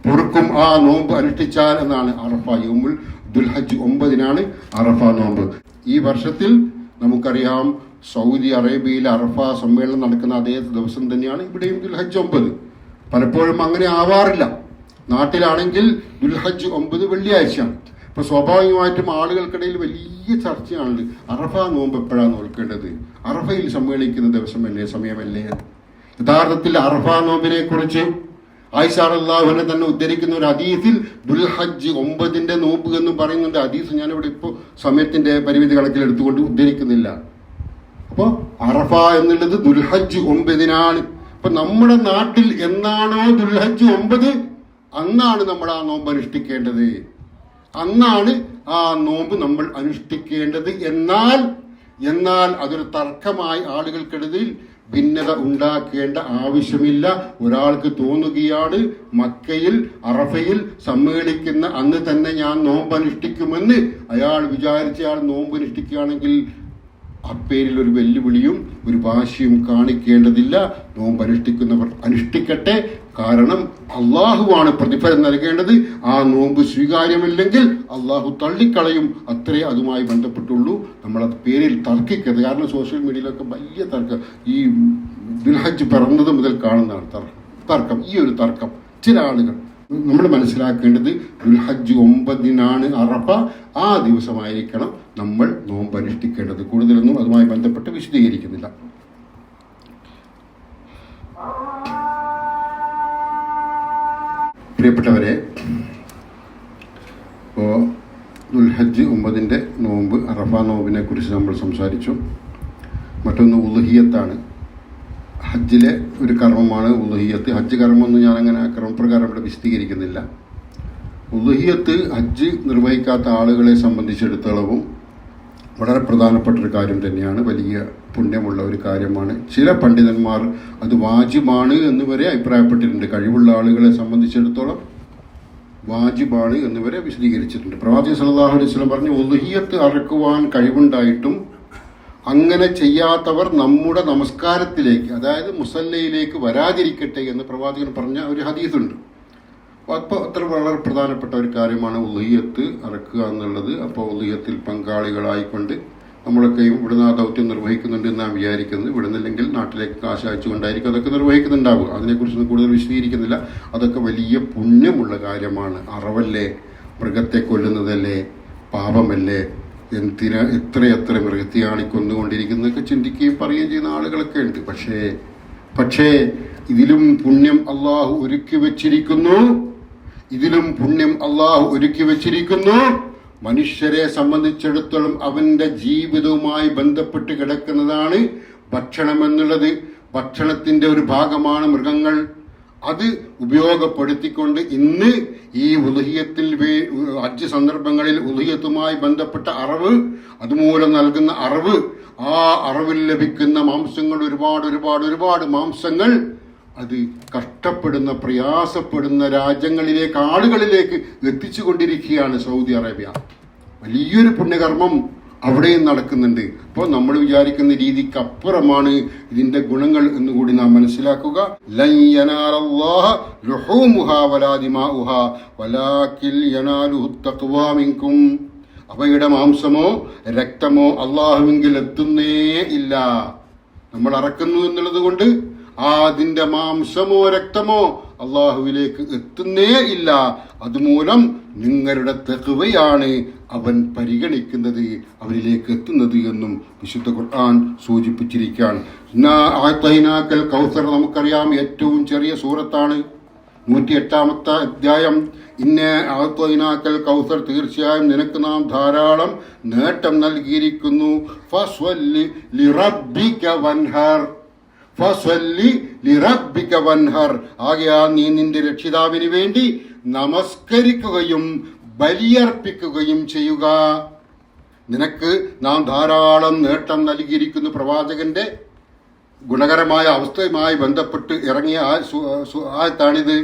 പൊറുക്കും ആ നോമ്പ് അനുഷ്ഠിച്ചാൽ എന്നാണ്. അറഫ യൗമുൽ ദുൽഹജ്ജ് 9 അറഫ നോമ്പ്. ഈ വർഷത്തിൽ നമുക്കറിയാം, സൗദി അറേബ്യയിൽ അറഫ സമ്മേളനം നടക്കുന്ന അതേ ദിവസം തന്നെയാണ് ഇവിടെയും ദുൽഹജ്ജ് 9. പലപ്പോഴും അങ്ങനെ ആവാറില്ല. നാട്ടിലാണെങ്കിൽ ദുൽഹജ്ജ് 9 വെള്ളിയാഴ്ചയാണ്. ഇപ്പൊ സ്വാഭാവികമായിട്ടും ആളുകൾക്കിടയിൽ വലിയ ചർച്ചയാണ്, അറഫ നോമ്പ് എപ്പോഴാണ് നോക്കേണ്ടത്, അറഫയിൽ സമ്മേളിക്കുന്ന ദിവസമല്ലേ, സമയമല്ലേ. യഥാർത്ഥത്തിൽ അറഫ നോമ്പിനെ കുറിച്ച് ആയിഷ റളിയല്ലാഹു അൻഹ തന്നെ ഉദ്ധരിക്കുന്ന ഒരു ഹദീസിൽ ദുൽഹജ്ജ് 9 നോമ്പ് എന്ന് പറയുന്നുണ്ട്. ഹദീസ് ഞാനിവിടെ ഇപ്പോൾ സമയത്തിന്റെ പരിമിതി കണക്കിലെടുത്തുകൊണ്ട് ഉദ്ധരിക്കുന്നില്ല. അപ്പോൾ അറഫ എന്നുള്ളത് ദുൽഹജ്ജ് 9 ഇപ്പൊ നമ്മുടെ നാട്ടിൽ എന്നാണോ ദുൽഹജ്ജ് 9 അന്നാണ് നമ്മൾ ആ നോമ്പ് അനുഷ്ഠിക്കേണ്ടത്. അന്നാണ് ആ നോമ്പ് നമ്മൾ അനുഷ്ഠിക്കേണ്ടത്. എന്നാൽ അതൊരു തർക്കമായി ആളുകൾക്കിടയിൽ ഭിന്നത ഉണ്ടാക്കേണ്ട ആവശ്യമില്ല. ഒരാൾക്ക് തോന്നുകയാണ്, മക്കയിൽ അറഫയിൽ സമ്മേളിക്കുന്ന അന്ന് തന്നെ ഞാൻ നോമ്പ് അനുഷ്ഠിക്കുമെന്ന് അയാൾ വിചാരിച്ച ആൾ നോമ്പ് അനുഷ്ഠിക്കുകയാണെങ്കിൽ അപ്പേരിൽ ഒരു വെല്ലുവിളിയും ഒരു വാശിയും കാണിക്കേണ്ടതില്ല. നോമ്പ് അനുഷ്ഠിക്കുന്നവർ അനുഷ്ഠിക്കട്ടെ. കാരണം അള്ളാഹുവാണ് പ്രതിഫലം നൽകേണ്ടത്. ആ നോമ്പ് സ്വീകാര്യമല്ലെങ്കിൽ അള്ളാഹു തള്ളിക്കളയും. അത്രേ അതുമായി ബന്ധപ്പെട്ടുള്ളൂ. നമ്മളത് പേരിൽ തർക്കിക്കരുത്. കാരണം സോഷ്യൽ മീഡിയയിലൊക്കെ വലിയ തർക്കം, ഈ ദുൽഹജ്ജ് പിറന്നത് മുതൽ കാണുന്നതാണ് തർക്കം. ഈ ഒരു തർക്കം ചില ആളുകൾ, നമ്മൾ മനസ്സിലാക്കേണ്ടത് ദുൽഹജ്ജ് 9 അറഫ. ആ ദിവസമായിരിക്കണം നമ്മൾ നോമ്പ് അനുഷ്ഠിക്കേണ്ടത്. കൂടുതലൊന്നും അതുമായി ബന്ധപ്പെട്ട് വിശദീകരിക്കുന്നില്ല. പ്രിയപ്പെട്ടവരെ, ഇപ്പോൾ ദുൽഹജ്ജ് 9 നോമ്പ്, അറഫ നോമ്പിനെ കുറിച്ച് നമ്മൾ സംസാരിച്ചു. മറ്റൊന്ന് ഉളുഹിയത്താണ്. ഹജ്ജിലെ ഒരു കർമ്മമാണ് ഉളുഹിയത്ത്. ഹജ്ജ് കർമ്മമൊന്നും ഞാനങ്ങനെ ക്രമപ്രകാരം ഇവിടെ വിശദീകരിക്കുന്നില്ല. ഉളുഹിയത്ത് ഹജ്ജ് നിർവഹിക്കാത്ത ആളുകളെ സംബന്ധിച്ചിടത്തോളവും വളരെ പ്രധാനപ്പെട്ട ഒരു കാര്യം തന്നെയാണ്. വലിയ പുണ്യമുള്ള ഒരു കാര്യമാണ്. ചില പണ്ഡിതന്മാർ അത് വാജിബാണ് എന്ന് വരെ അഭിപ്രായപ്പെട്ടിട്ടുണ്ട്. കഴിവുള്ള ആളുകളെ സംബന്ധിച്ചിടത്തോളം വാജിബാണ് എന്ന് വരെ വിശദീകരിച്ചിട്ടുണ്ട്. പ്രവാചകൻ സല്ലല്ലാഹു അലൈഹി വസല്ലം പറഞ്ഞു, ഉളുഹിയത്ത് അറക്കുവാൻ കഴിവുണ്ടായിട്ടും അങ്ങനെ ചെയ്യാത്തവർ നമ്മുടെ നമസ്കാരത്തിലേക്ക്, അതായത് മുസല്ലയിലേക്ക് വരാതിരിക്കട്ടെ എന്ന് പ്രവാചകൻ പറഞ്ഞ ഒരു ഹദീസുണ്ട്. അപ്പോൾ അത്ര വളരെ പ്രധാനപ്പെട്ട ഒരു കാര്യമാണ് ഉളിയത്ത് അറക്കുക എന്നുള്ളത്. അപ്പോൾ ഉളിയത്തിൽ പങ്കാളികളായിക്കൊണ്ട് നമ്മളൊക്കെയും ഇവിടുന്ന് ആ ദൗത്യം നിർവഹിക്കുന്നുണ്ട് എന്നാണ് വിചാരിക്കുന്നത്. ഇവിടുന്നില്ലെങ്കിൽ നാട്ടിലേക്ക് കാശ് അയച്ചുകൊണ്ടായിരിക്കും അതൊക്കെ നിർവഹിക്കുന്നുണ്ടാവുക. അതിനെക്കുറിച്ചൊന്നും കൂടുതൽ വിശദീകരിക്കുന്നില്ല. അതൊക്കെ വലിയ പുണ്യമുള്ള കാര്യമാണ്. അറവല്ലേ, മൃഗത്തെ കൊല്ലുന്നതല്ലേ, പാപമല്ലേ, എത്രയെത്ര മൃഗത്തെയാണ് കൊന്നുകൊണ്ടിരിക്കുന്നതൊക്കെ ചിന്തിക്കുകയും പറയുകയും ചെയ്യുന്ന ആളുകളൊക്കെ ഉണ്ട്. പക്ഷേ ഇതിലും പുണ്യം അള്ളാഹു ഒരുക്കി വെച്ചിരിക്കുന്നു. മനുഷ്യരെ സംബന്ധിച്ചിടത്തോളം അവന്റെ ജീവിതവുമായി ബന്ധപ്പെട്ട് കിടക്കുന്നതാണ് ഭക്ഷണം എന്നുള്ളത്. ഭക്ഷണത്തിന്റെ ഒരു ഭാഗമാണ് മൃഗങ്ങൾ. അത് ഉപയോഗപ്പെടുത്തിക്കൊണ്ട് ഇന്ന് ഈ ഉളുഹിയത്തിൽ ഹജ്ജ് സന്ദർഭങ്ങളിൽ ഉളുഹിയത്തുമായി ബന്ധപ്പെട്ട അറിവ്, അതുമൂലം നൽകുന്ന അറിവ്, ആ അറിവിൽ ലഭിക്കുന്ന മാംസങ്ങൾ ഒരുപാട് മാംസങ്ങൾ അത് കഷ്ടപ്പെടുന്ന പ്രയാസപ്പെടുന്ന രാജ്യങ്ങളിലേക്ക്, ആളുകളിലേക്ക് എത്തിച്ചുകൊണ്ടിരിക്കുകയാണ് സൗദി അറേബ്യ. വലിയൊരു പുണ്യകർമ്മം അവിടെയും നടക്കുന്നുണ്ട്. അപ്പോൾ നമ്മൾ വിചാരിക്കുന്ന രീതിക്ക് അപ്പുറമാണ് ഇതിന്റെ ഗുണങ്ങൾ എന്നുകൂടി നാം മനസ്സിലാക്കുക. ലൻ യനാലല്ലാഹ ലുഹൂമുഹാ വലാ ദിമാഉഹാ വലാകിൽ യനാലുഹു തഖ്വാ മിൻകും. അവയുടെ മാംസമോ രക്തമോ അള്ളാഹുവിങ്കിൽ എത്തുന്നേ ഇല്ല. നമ്മൾ അറക്കുന്നു എന്നുള്ളത് കൊണ്ട് അതിന്റെ മാംസമോ രക്തമോ അള്ളാഹുവിലേക്ക് എത്തുന്നേ ഇല്ല. അതുമൂലം നിങ്ങളുടെ തഖ്വയാണ് അവൻ പരിഗണിക്കുന്നത്, അവരിലേക്ക് എത്തുന്നത് എന്നും വിശുദ്ധ ഖുർആൻ സൂചിപ്പിച്ചിരിക്കുകയാണ്. കൗസർ നമുക്കറിയാം, ഏറ്റവും ചെറിയ സൂറത്താണ്. 108-ാമത്തെ അധ്യായം. ഇന്നെ ആത്വൈനാക്കൽ കൗസർ, തീർച്ചയായും നിനക്ക് നാം ധാരാളം നേട്ടം നൽകിയിരിക്കുന്നു. ഫസ്വല്ലി ലിറബ്ബിക വൻഹർ, ഫസ്വല്ലി ലിറബ്ബിക വൻഹർ. ആകയാൽ നീ നിന്റെ രക്ഷിതാവിന് വേണ്ടി നമസ്കരിക്കുകയും ബലിയർപ്പിക്കുകയും ചെയ്യുക. നിനക്ക് നാം ധാരാളം നേട്ടം നൽകിയിരിക്കുന്നു. പ്രവാചകന്റെ ഗുണകരമായ അവസ്ഥയുമായി ബന്ധപ്പെട്ട് ഇറങ്ങിയ ആയത്താണിത്.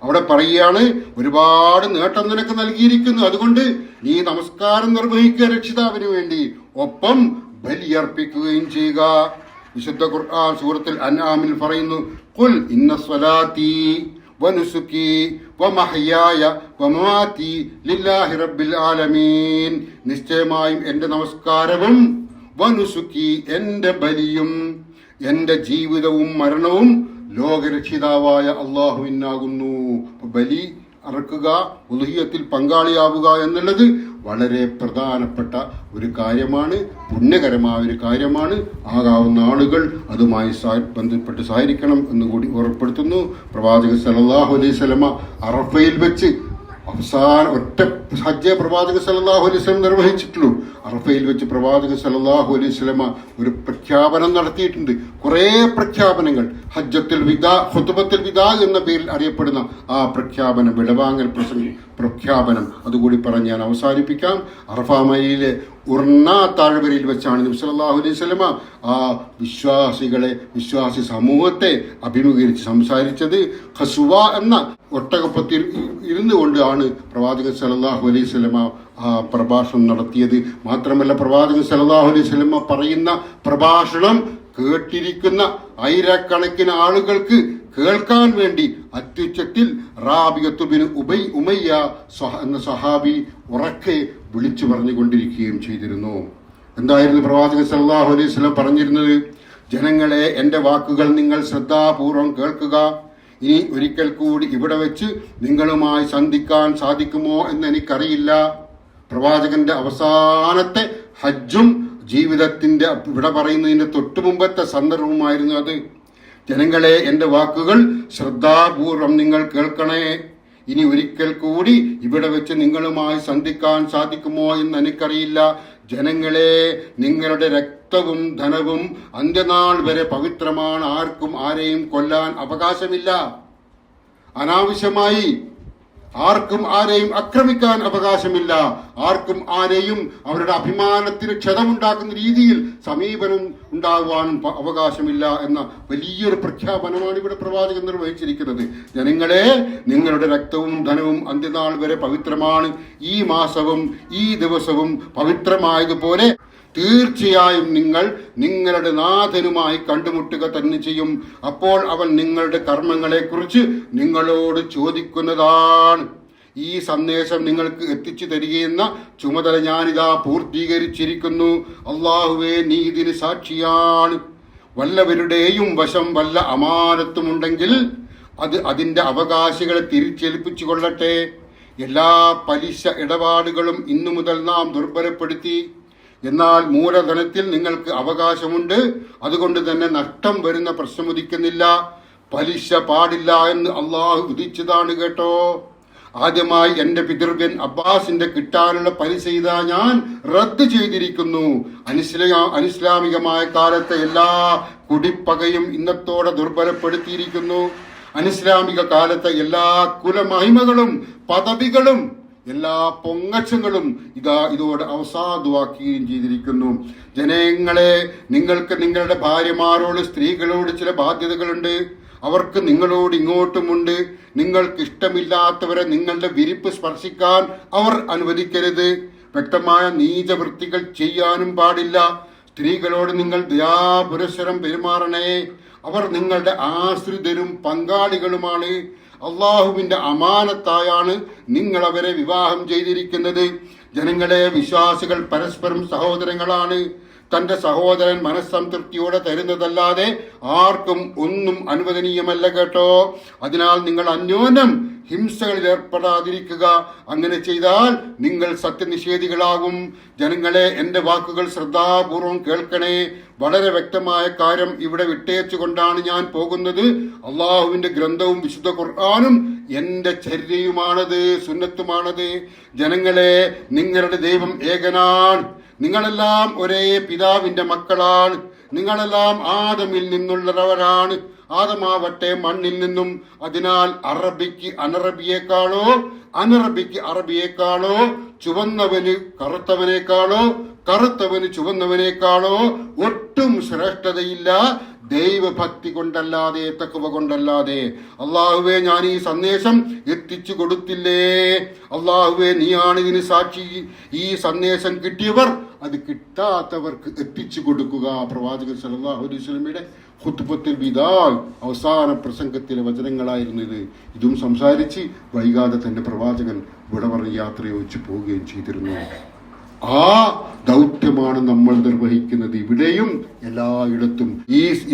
അവിടെ പറയുകയാണ്, ഒരുപാട് നേട്ടം നിനക്ക് നൽകിയിരിക്കുന്നു, അതുകൊണ്ട് നീ നമസ്കാരം നിർവഹിക്കുക രക്ഷിതാവിന് വേണ്ടി, ഒപ്പം ബലിയർപ്പിക്കുകയും ചെയ്യുക. വിശുദ്ധ ഖുർആൻ സൂറത്തുൽ അൻആമിൽ പറയുന്നു, ഖുൽ ഇന്ന സ്വലാത്തി വനുസുക്കി വമഹ്യായ വമമാതി ലില്ലാഹി റബ്ബിൽ ആലമീൻ. നിശ്ചയമായും എൻ്റെ നമസ്കാരവും വനുസുക്കി എൻ്റെ ബലിയും എൻ്റെ ജീവിതവും മരണവും ലോകരക്ഷിതാവായ അള്ളാഹുവിനാകുന്നു. ബലി അറക്കുക, ഉളുഹിയത്തിൽ പങ്കാളിയാവുക എന്നുള്ളത് വളരെ പ്രധാനപ്പെട്ട ഒരു കാര്യമാണ്, പുണ്യകരമായ ഒരു കാര്യമാണ്. ആകാവുന്ന ആളുകൾ അതുമായി ബന്ധപ്പെട്ട് സഹകരിക്കണം എന്നുകൂടി ഓർമ്മപ്പെടുത്തുന്നു. പ്രവാചകൻ സല്ലല്ലാഹു അലൈഹി വസല്ലമ അറഫയിൽ വെച്ച് അവസാന ഒറ്റ ഹജ്ജ് പ്രവാചകൻ സല്ലല്ലാഹു അലൈഹി വസല്ലം നിർവഹിച്ചിട്ടുള്ളൂ. അറഫയിൽ വെച്ച് പ്രവാചകൻ സല്ലല്ലാഹു അലൈഹി വസല്ലമ ഒരു പ്രഖ്യാപനം നടത്തിയിട്ടുണ്ട്. കുറേ പ്രഖ്യാപനങ്ങൾ, ഹജ്ജത്തുൽ വിദാ, ഖുതുബത്തുൽ വിദാ എന്ന പേരിൽ അറിയപ്പെടുന്ന ആ പ്രഖ്യാപനം, വിടവാങ്ങൽ പ്രഖ്യാപനം, അതുകൂടി പറഞ്ഞ് ഞാൻ അവസാനിപ്പിക്കാം. അറഫ മലയിലെ ഉർണ താഴ്വരയിൽ വെച്ചാണ് നബി സല്ലല്ലാഹു അലൈഹി വസല്ലമ ആ വിശ്വാസി സമൂഹത്തെ അഭിമുഖീകരിച്ച് സംസാരിച്ചത്. ഖസുവ എന്ന ഒട്ടകപ്പത്തിൽ ഇരുന്നു കൊണ്ടാണ് പ്രവാചകൻ സല്ലല്ലാഹു അലൈഹി വസല്ലമ ആ പ്രഭാഷണം നടത്തിയത്. മാത്രമല്ല, പ്രവാചകൻ സല്ലല്ലാഹു അലൈഹി വസല്ലമ പറയുന്ന പ്രഭാഷണം കേട്ടിരിക്കുന്ന ആയിരക്കണക്കിന് ആളുകൾക്ക് കേൾക്കാൻ വേണ്ടി അത്യുച്ചത്തിൽ റാബിയത്തു ബിൻ ഉമയ്യ എന്ന സഹാബി ഉറക്കെ വിളിച്ചു പറഞ്ഞുകൊണ്ടിരിക്കുകയും ചെയ്തിരുന്നു. എന്തായിരുന്നു പ്രവാചകൻ സല്ലല്ലാഹു അലൈഹി വസല്ലം പറഞ്ഞിരുന്നത്? ജനങ്ങളെ, എൻ്റെ വാക്കുകൾ നിങ്ങൾ ശ്രദ്ധാപൂർവം കേൾക്കുക. ഇനി ഒരിക്കൽ കൂടി ഇവിടെ വെച്ച് നിങ്ങളുമായി സന്ധിക്കാൻ സാധിക്കുമോ എന്ന് എനിക്കറിയില്ല. പ്രവാചകന്റെ അവസാനത്തെ ഹജ്ജും ജീവിതത്തിന്റെ ഇവിടെ പറയുന്നതിന്റെ തൊട്ടു മുമ്പത്തെ സന്ദർഭമായിരുന്നു അത്. ജനങ്ങളെ, എൻ്റെ വാക്കുകൾ ശ്രദ്ധാപൂർവം നിങ്ങൾ കേൾക്കണേ. ഇനി ഒരിക്കൽ കൂടി ഇവിടെ വെച്ച് നിങ്ങളുമായി സന്ധിക്കാൻ സാധിക്കുമോ എന്ന് എനിക്കറിയില്ല. ജനങ്ങളെ, നിങ്ങളുടെ രക്തവും ധനവും അന്ത്യനാൾ വരെ പവിത്രമാണ്. ആർക്കും ആരെയും കൊല്ലാൻ അവകാശമില്ല. അനാവശ്യമായി ആർക്കും ആരെയും ആക്രമിക്കാൻ അവകാശമില്ല. ആർക്കും ആരെയും അവരുടെ അഭിമാനത്തിന് ക്ഷതമുണ്ടാക്കുന്ന രീതിയിൽ സമീപനം ഉണ്ടാകുവാനും അവകാശമില്ല എന്ന വലിയൊരു പ്രഖ്യാപനമാണ് ഇവിടെ പ്രവാചകൻ നിർവഹിച്ചിരിക്കുന്നത്. ജനങ്ങളെ, നിങ്ങളുടെ രക്തവും ധനവും അന്ത്യനാൾ വരെ പവിത്രമാണ്. ഈ മാസവും ഈ ദിവസവും പവിത്രമായതുപോലെ തീർച്ചയായും നിങ്ങൾ നിങ്ങളുടെ നാഥനുമായി കണ്ടുമുട്ടുക തന്നെ ചെയ്യും. അപ്പോൾ അവൻ നിങ്ങളുടെ കർമ്മങ്ങളെക്കുറിച്ച് നിങ്ങളോട് ചോദിക്കുന്നതാണ്. ഈ സന്ദേശം നിങ്ങൾക്ക് എത്തിച്ചു തരികയെന്ന ചുമതല ഞാനിതാ പൂർത്തീകരിച്ചിരിക്കുന്നു. അള്ളാഹുവേ, നീ ഇതിന് സാക്ഷിയാണ്. വല്ലവരുടെയും വശം വല്ല അമാനത്തുമുണ്ടെങ്കിൽ അത് അതിൻ്റെ അവകാശികളെ തിരിച്ചേൽപ്പിച്ചു കൊള്ളട്ടെ. എല്ലാ പലിശ ഇടപാടുകളും ഇന്നു മുതൽ നാം ദുർബലപ്പെടുത്തി. എന്നാൽ മൂലധനത്തിൽ നിങ്ങൾക്ക് അവകാശമുണ്ട്. അതുകൊണ്ട് തന്നെ നഷ്ടം വരുന്ന പ്രശ്നം ഉദിക്കുന്നില്ല. പലിശ പാടില്ല എന്ന് അള്ളാഹു വിധിച്ചതാണ് കേട്ടോ. ആദ്യമായി എന്റെ പിതൃവ്യൻ അബ്ബാസിന്റെ കിട്ടാനുള്ള പലിശ ഇതാ ഞാൻ റദ്ദ് ചെയ്തിരിക്കുന്നു. അനിസ്ലാമികമായ കാലത്തെ എല്ലാ കുടിപ്പകയും ഇന്നത്തോടെ ദുർബലപ്പെടുത്തിയിരിക്കുന്നു. അനിസ്ലാമിക കാലത്തെ എല്ലാ കുലമഹിമകളും പദവികളും എല്ലാ പൊങ്ങച്ചങ്ങളും ഇതോടെ അവസാദുവാക്കുകയും ചെയ്തിരിക്കുന്നു. ജനങ്ങളെ, നിങ്ങൾക്ക് നിങ്ങളുടെ ഭാര്യമാരോട്, സ്ത്രീകളോട് ചില ബാധ്യതകളുണ്ട്. അവർക്ക് നിങ്ങളോട് ഇങ്ങോട്ടുമുണ്ട്. നിങ്ങൾക്ക് ഇഷ്ടമില്ലാത്തവരെ നിങ്ങളുടെ വിരിപ്പ് സ്പർശിക്കാൻ അവർ അനുവദിക്കരുത്. വ്യക്തമായ നീചവൃത്തികൾ ചെയ്യാനും പാടില്ല. സ്ത്രീകളോട് നിങ്ങൾ ദയാപുരസ്സരം പെരുമാറണേ. അവർ നിങ്ങളുടെ ആശ്രിതരും പങ്കാളികളുമാണ്. അള്ളാഹുവിന്റെ അമാനത്തായാണ് നിങ്ങൾ അവരെ വിവാഹം ചെയ്തിരിക്കുന്നത്. ജനങ്ങളെ, വിശ്വാസികൾ പരസ്പരം സഹോദരങ്ങളാണ്. തന്റെ സഹോദരൻ മനസ്സംതൃപ്തിയോടെ തരുന്നതല്ലാതെ ആർക്കും ഒന്നും അനുവദനീയമല്ല കേട്ടോ. അതിനാൽ നിങ്ങൾ അന്യോന്യം ഹിംസകളിൽ ഏർപ്പെടാതിരിക്കുക. അങ്ങനെ ചെയ്താൽ നിങ്ങൾ സത്യനിഷേധികളാകും. ജനങ്ങളെ, എന്റെ വാക്കുകൾ ശ്രദ്ധാപൂർവം കേൾക്കണേ. വളരെ വ്യക്തമായ കാര്യം ഇവിടെ വിട്ടേച്ചുകൊണ്ടാണ് ഞാൻ പോകുന്നത്. അള്ളാഹുവിന്റെ ഗ്രന്ഥവും വിശുദ്ധ ഖുർആനും എന്റെ ചര്യയുമാണത്, സുന്നത്തുമാണത്. ജനങ്ങളെ, നിങ്ങളുടെ ദൈവം ഏകനാണ്. നിങ്ങളെല്ലാം ഒരേ പിതാവിന്റെ മക്കളാണ്. നിങ്ങളെല്ലാം ആദമിൽ നിന്നുള്ളവരാണ്. ആദമാവട്ടെ മണ്ണിൽ നിന്നും. അതിനാൽ അറബിക്ക് അനറബിയേക്കാളോ അനറബിക്ക് അറബിയേക്കാളോ ചുവന്നവന് കറുത്തവനേക്കാളോ കറുത്തവന് ചുവന്നവനേക്കാളോ ഒട്ടും ശ്രേഷ്ഠതയില്ല, ദൈവഭക്തി കൊണ്ടല്ലാതെ, തഖ്വ കൊണ്ടല്ലാതെ. അള്ളാഹുവേ, ഞാൻ ഈ സന്ദേശം എത്തിച്ചു കൊടുത്തില്ലേ? അള്ളാഹുവേ, നീയാണ് ഇതിന് സാക്ഷി. ഈ സന്ദേശം കിട്ടിയവർ അത് കിട്ടാത്തവർക്ക് എത്തിച്ചു കൊടുക്കുക. പ്രവാചകൻ സല്ലല്ലാഹു അലൈഹി വസല്ലമയുടെ ഖുത്ബത്തുൽ വിദാ അവസാന പ്രസംഗത്തിലെ വചനങ്ങളായിരുന്നു ഇത്. ഇതും സംസാരിച്ച് വൈകാതെ തന്നെ പ്രവാചകൻ വിട പറഞ്ഞ് യാത്രയൊഴിച്ച് പോവുകയും ചെയ്തിരുന്നു. ആ ദൗത്യമാണ് നമ്മൾ നിർവഹിക്കുന്നത് ഇവിടെയും എല്ലായിടത്തും.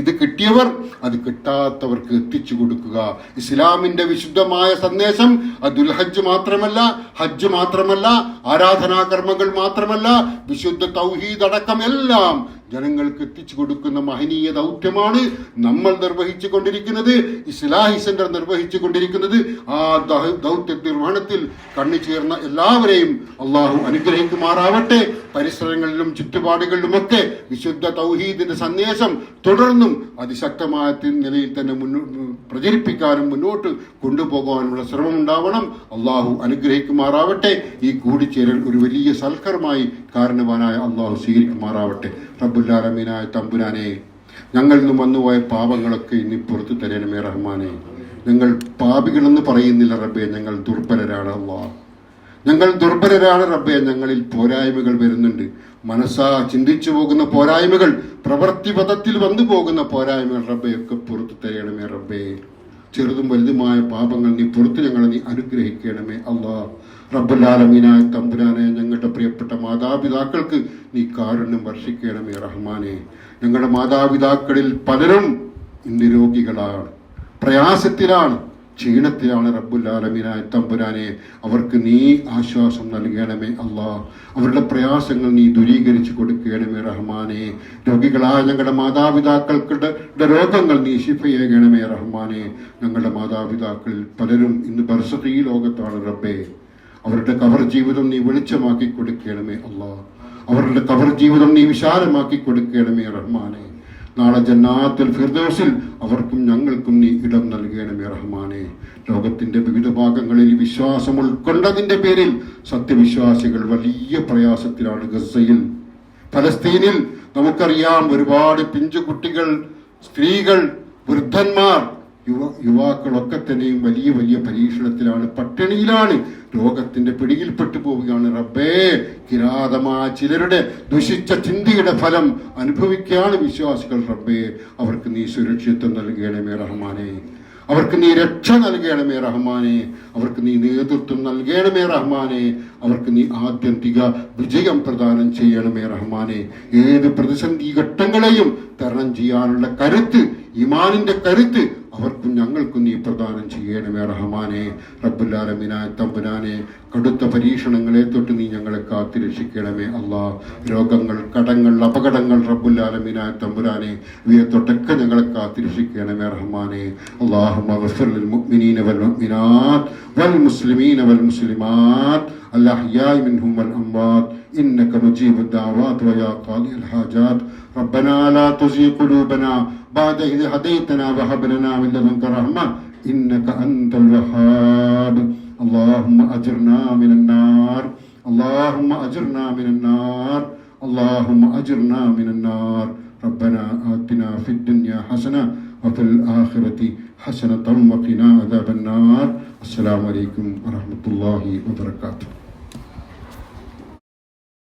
ഇത് കിട്ടിയവർ അത് കിട്ടാത്തവർക്ക് എത്തിച്ചു കൊടുക്കുക. ഇസ്ലാമിന്റെ വിശുദ്ധമായ സന്ദേശം അത് ഹജ്ജ് മാത്രമല്ല, ഹജ്ജ് മാത്രമല്ല, ആരാധനാ കർമ്മങ്ങൾ മാത്രമല്ല, വിശുദ്ധ തൗഹീദ് അടക്കം എല്ലാം ജനങ്ങൾക്ക് എത്തിച്ചു കൊടുക്കുന്ന മഹനീയ ദൗത്യമാണ് നമ്മൾ നിർവഹിച്ചു കൊണ്ടിരിക്കുന്നത്. ഇസ്ലാഹി സെന്റർ നിർവഹിച്ചു കൊണ്ടിരിക്കുന്നത്. ആ ദൗത്യ നിർവഹണത്തിൽ കണ്ണിച്ചേർന്ന എല്ലാവരെയും അള്ളാഹു അനുഗ്രഹിക്കുമാറാവട്ടെ. പരിസരങ്ങളിലും ചുറ്റുപാടുകളിലുമൊക്കെ വിശുദ്ധ തൗഹീദിന്റെ സന്ദേശം തുടർന്നും അതിശക്തമായ നിലയിൽ തന്നെ പ്രചരിപ്പിക്കാനും മുന്നോട്ട് കൊണ്ടുപോകാനുള്ള ശ്രമം ഉണ്ടാവണം. അള്ളാഹു അനുഗ്രഹിക്കുമാറാവട്ടെ. ഈ കൂടിച്ചേരൽ ഒരു വലിയ സൽക്കരമായി കാരണവാനായ അള്ളാഹു സ്വീകരിക്കുമാറാവട്ടെ. റബ്ബുൽ-ആലമീനായ തമ്പുരാനെ, ഞങ്ങളിൽ നിന്നും വന്നുപോയ പാപങ്ങളൊക്കെ ഇനി പുറത്തു തരണമേ റഹ്മാനെ. ഞങ്ങൾ പാപികളെന്ന് പറയുന്നില്ല റബ്ബേ, ഞങ്ങൾ ദുർബലരാണ് അല്ലാഹ്. ഞങ്ങൾ ദുർബലരാണ് റബ്ബേ. ഞങ്ങളിൽ പോരായ്മകൾ വരുന്നുണ്ട്. മനസ്സാ ചിന്തിച്ചു പോകുന്ന പോരായ്മകൾ, പ്രവൃത്തി പദത്തിൽ വന്നു പോകുന്ന പോരായ്മകൾ റബ്ബേ ഒക്കെ പുറത്തു തരണമേ റബ്ബേ. ചെറുതും വലുതുമായ പാപങ്ങൾ നീ പുറത്ത് ഞങ്ങളെ നീ അനുഗ്രഹിക്കണമേ അല്ലാഹ്. റബ്ബുൽ-ആലമീനായ തമ്പുരാനെ, ഞങ്ങളുടെ പ്രിയപ്പെട്ട മാതാപിതാക്കൾക്ക് നീ കാരുണ്യം വർഷിക്കണമേ റഹ്മാനെ. ഞങ്ങളുടെ മാതാപിതാക്കളിൽ പലരും ഇന്ന് രോഗികളാണ്, പ്രയാസത്തിലാണ്, ക്ഷീണത്തിലാണ്. റബ്ബുൽ-ആലമീനായ തമ്പുരാനെ, അവർക്ക് നീ ആശ്വാസം നൽകണമേ അല്ലാഹ്. അവരുടെ പ്രയാസങ്ങൾ നീ ദൂരീകരിച്ചു കൊടുക്കണമേ റഹ്മാനെ. രോഗികളായ ഞങ്ങളുടെ മാതാപിതാക്കൾക്കുടെ രോഗങ്ങൾ നീ ശിഫയേകണമേ റഹ്മാനെ. ഞങ്ങളുടെ മാതാപിതാക്കളിൽ പലരും ഇന്ന് ബർസഖി ലോകത്താണ് റബ്ബേ. അവരുടെ കബർ ജീവിതം നീ വെളിച്ചമാക്കി കൊടുക്കണമേ അല്ലാഹ്. അവരുടെ കബർ ജീവിതം നീ വിശാലമാക്കി കൊടുക്കണമേ റഹ്മാനെ. നാളെ ജന്നാത്തുൽ ഫിർദൗസിൽ അവർക്കും ഞങ്ങൾക്കും നീ ഇടം നൽകണമേ റഹ്മാനെ. ലോകത്തിന്റെ വിവിധ ഭാഗങ്ങളിൽ വിശ്വാസം ഉൾക്കൊണ്ടതിന്റെ പേരിൽ സത്യവിശ്വാസികൾ വലിയ പ്രയാസത്തിലാണ്. ഗസയിൽ, ഫലസ്തീനിൽ നമുക്കറിയാം, ഒരുപാട് പിഞ്ചുകുട്ടികൾ, സ്ത്രീകൾ, വൃദ്ധന്മാർ യുവാക്കളൊക്കെ തന്നെയും വലിയ വലിയ പരീക്ഷണത്തിലാണ്, പട്ടിണിയിലാണ്, രോഗത്തിന്റെ പിടിയിൽപ്പെട്ടു പോവുകയാണ്. റബ്ബേ, കിരാതമായ ചിലരുടെ ദുഷിച്ച ചിന്തയുടെ ഫലം അനുഭവിക്കുകയാണ് വിശ്വാസികൾ. റബ്ബേ, അവർക്ക് നീ സുരക്ഷിതത്വം നൽകണമേ റഹ്മാനെ, അവർക്ക് നീ രക്ഷ നൽകണമേ റഹ്മാനെ, അവർക്ക് നീ നേതൃത്വം നൽകണമേ റഹ്മാനെ, അവർക്ക് നീ ആത്യന്തിക വിജയം പ്രദാനം ചെയ്യണമേ റഹ്മാനെ. ഏത് പ്രതിസന്ധി ഘട്ടങ്ങളെയും തരണം ചെയ്യാനുള്ള കരുത്ത്, ഈമാനിന്റെ കരുത്ത് അവർക്കും ഞങ്ങൾക്കും നീ പ്രദാനം ചെയ്യണമേ റഹ്മാനെ. റബ്ബുൽ ആലമീനായ തമ്പുരാനെ, കടുത്ത പരീക്ഷണങ്ങളെ തൊട്ട് നീ ഞങ്ങളെ കാത്തുരക്ഷിക്കണമേ അല്ലാ. രോഗങ്ങൾ, കടങ്ങൾ, അപകടങ്ങൾ റബ്ബുൽ ആലമീനായ തമ്പുരാനെ ഇവയെ തൊട്ടൊക്കെ ഞങ്ങളെ കാത്തുരക്ഷിക്കണമേ റഹ്മാനെ. അല്ലാഹുമ്മ ഗഫിർ ലിൽ മുഅ്മിനീന വൽ മുഅ്മിനാത്ത് വൽ മുസ്ലിമീന വൽ മുസ്ലിമാത്ത് الأحياء منهم والأموات إنك مجيب الدعوات ويا قاضي الحاجات. ربنا لا تزغ قلوبنا بعد إذ هديتنا وهب لنا من لدنك رحمة إنك أنت الوهاب. اللهم أجرنا من النار، اللهم أجرنا من النار، اللهم أجرنا من النار. ربنا آتنا في الدنيا حسنة وفي الآخرة حسنة وقنا عذاب النار. السلام عليكم ورحمة الله وبركاته.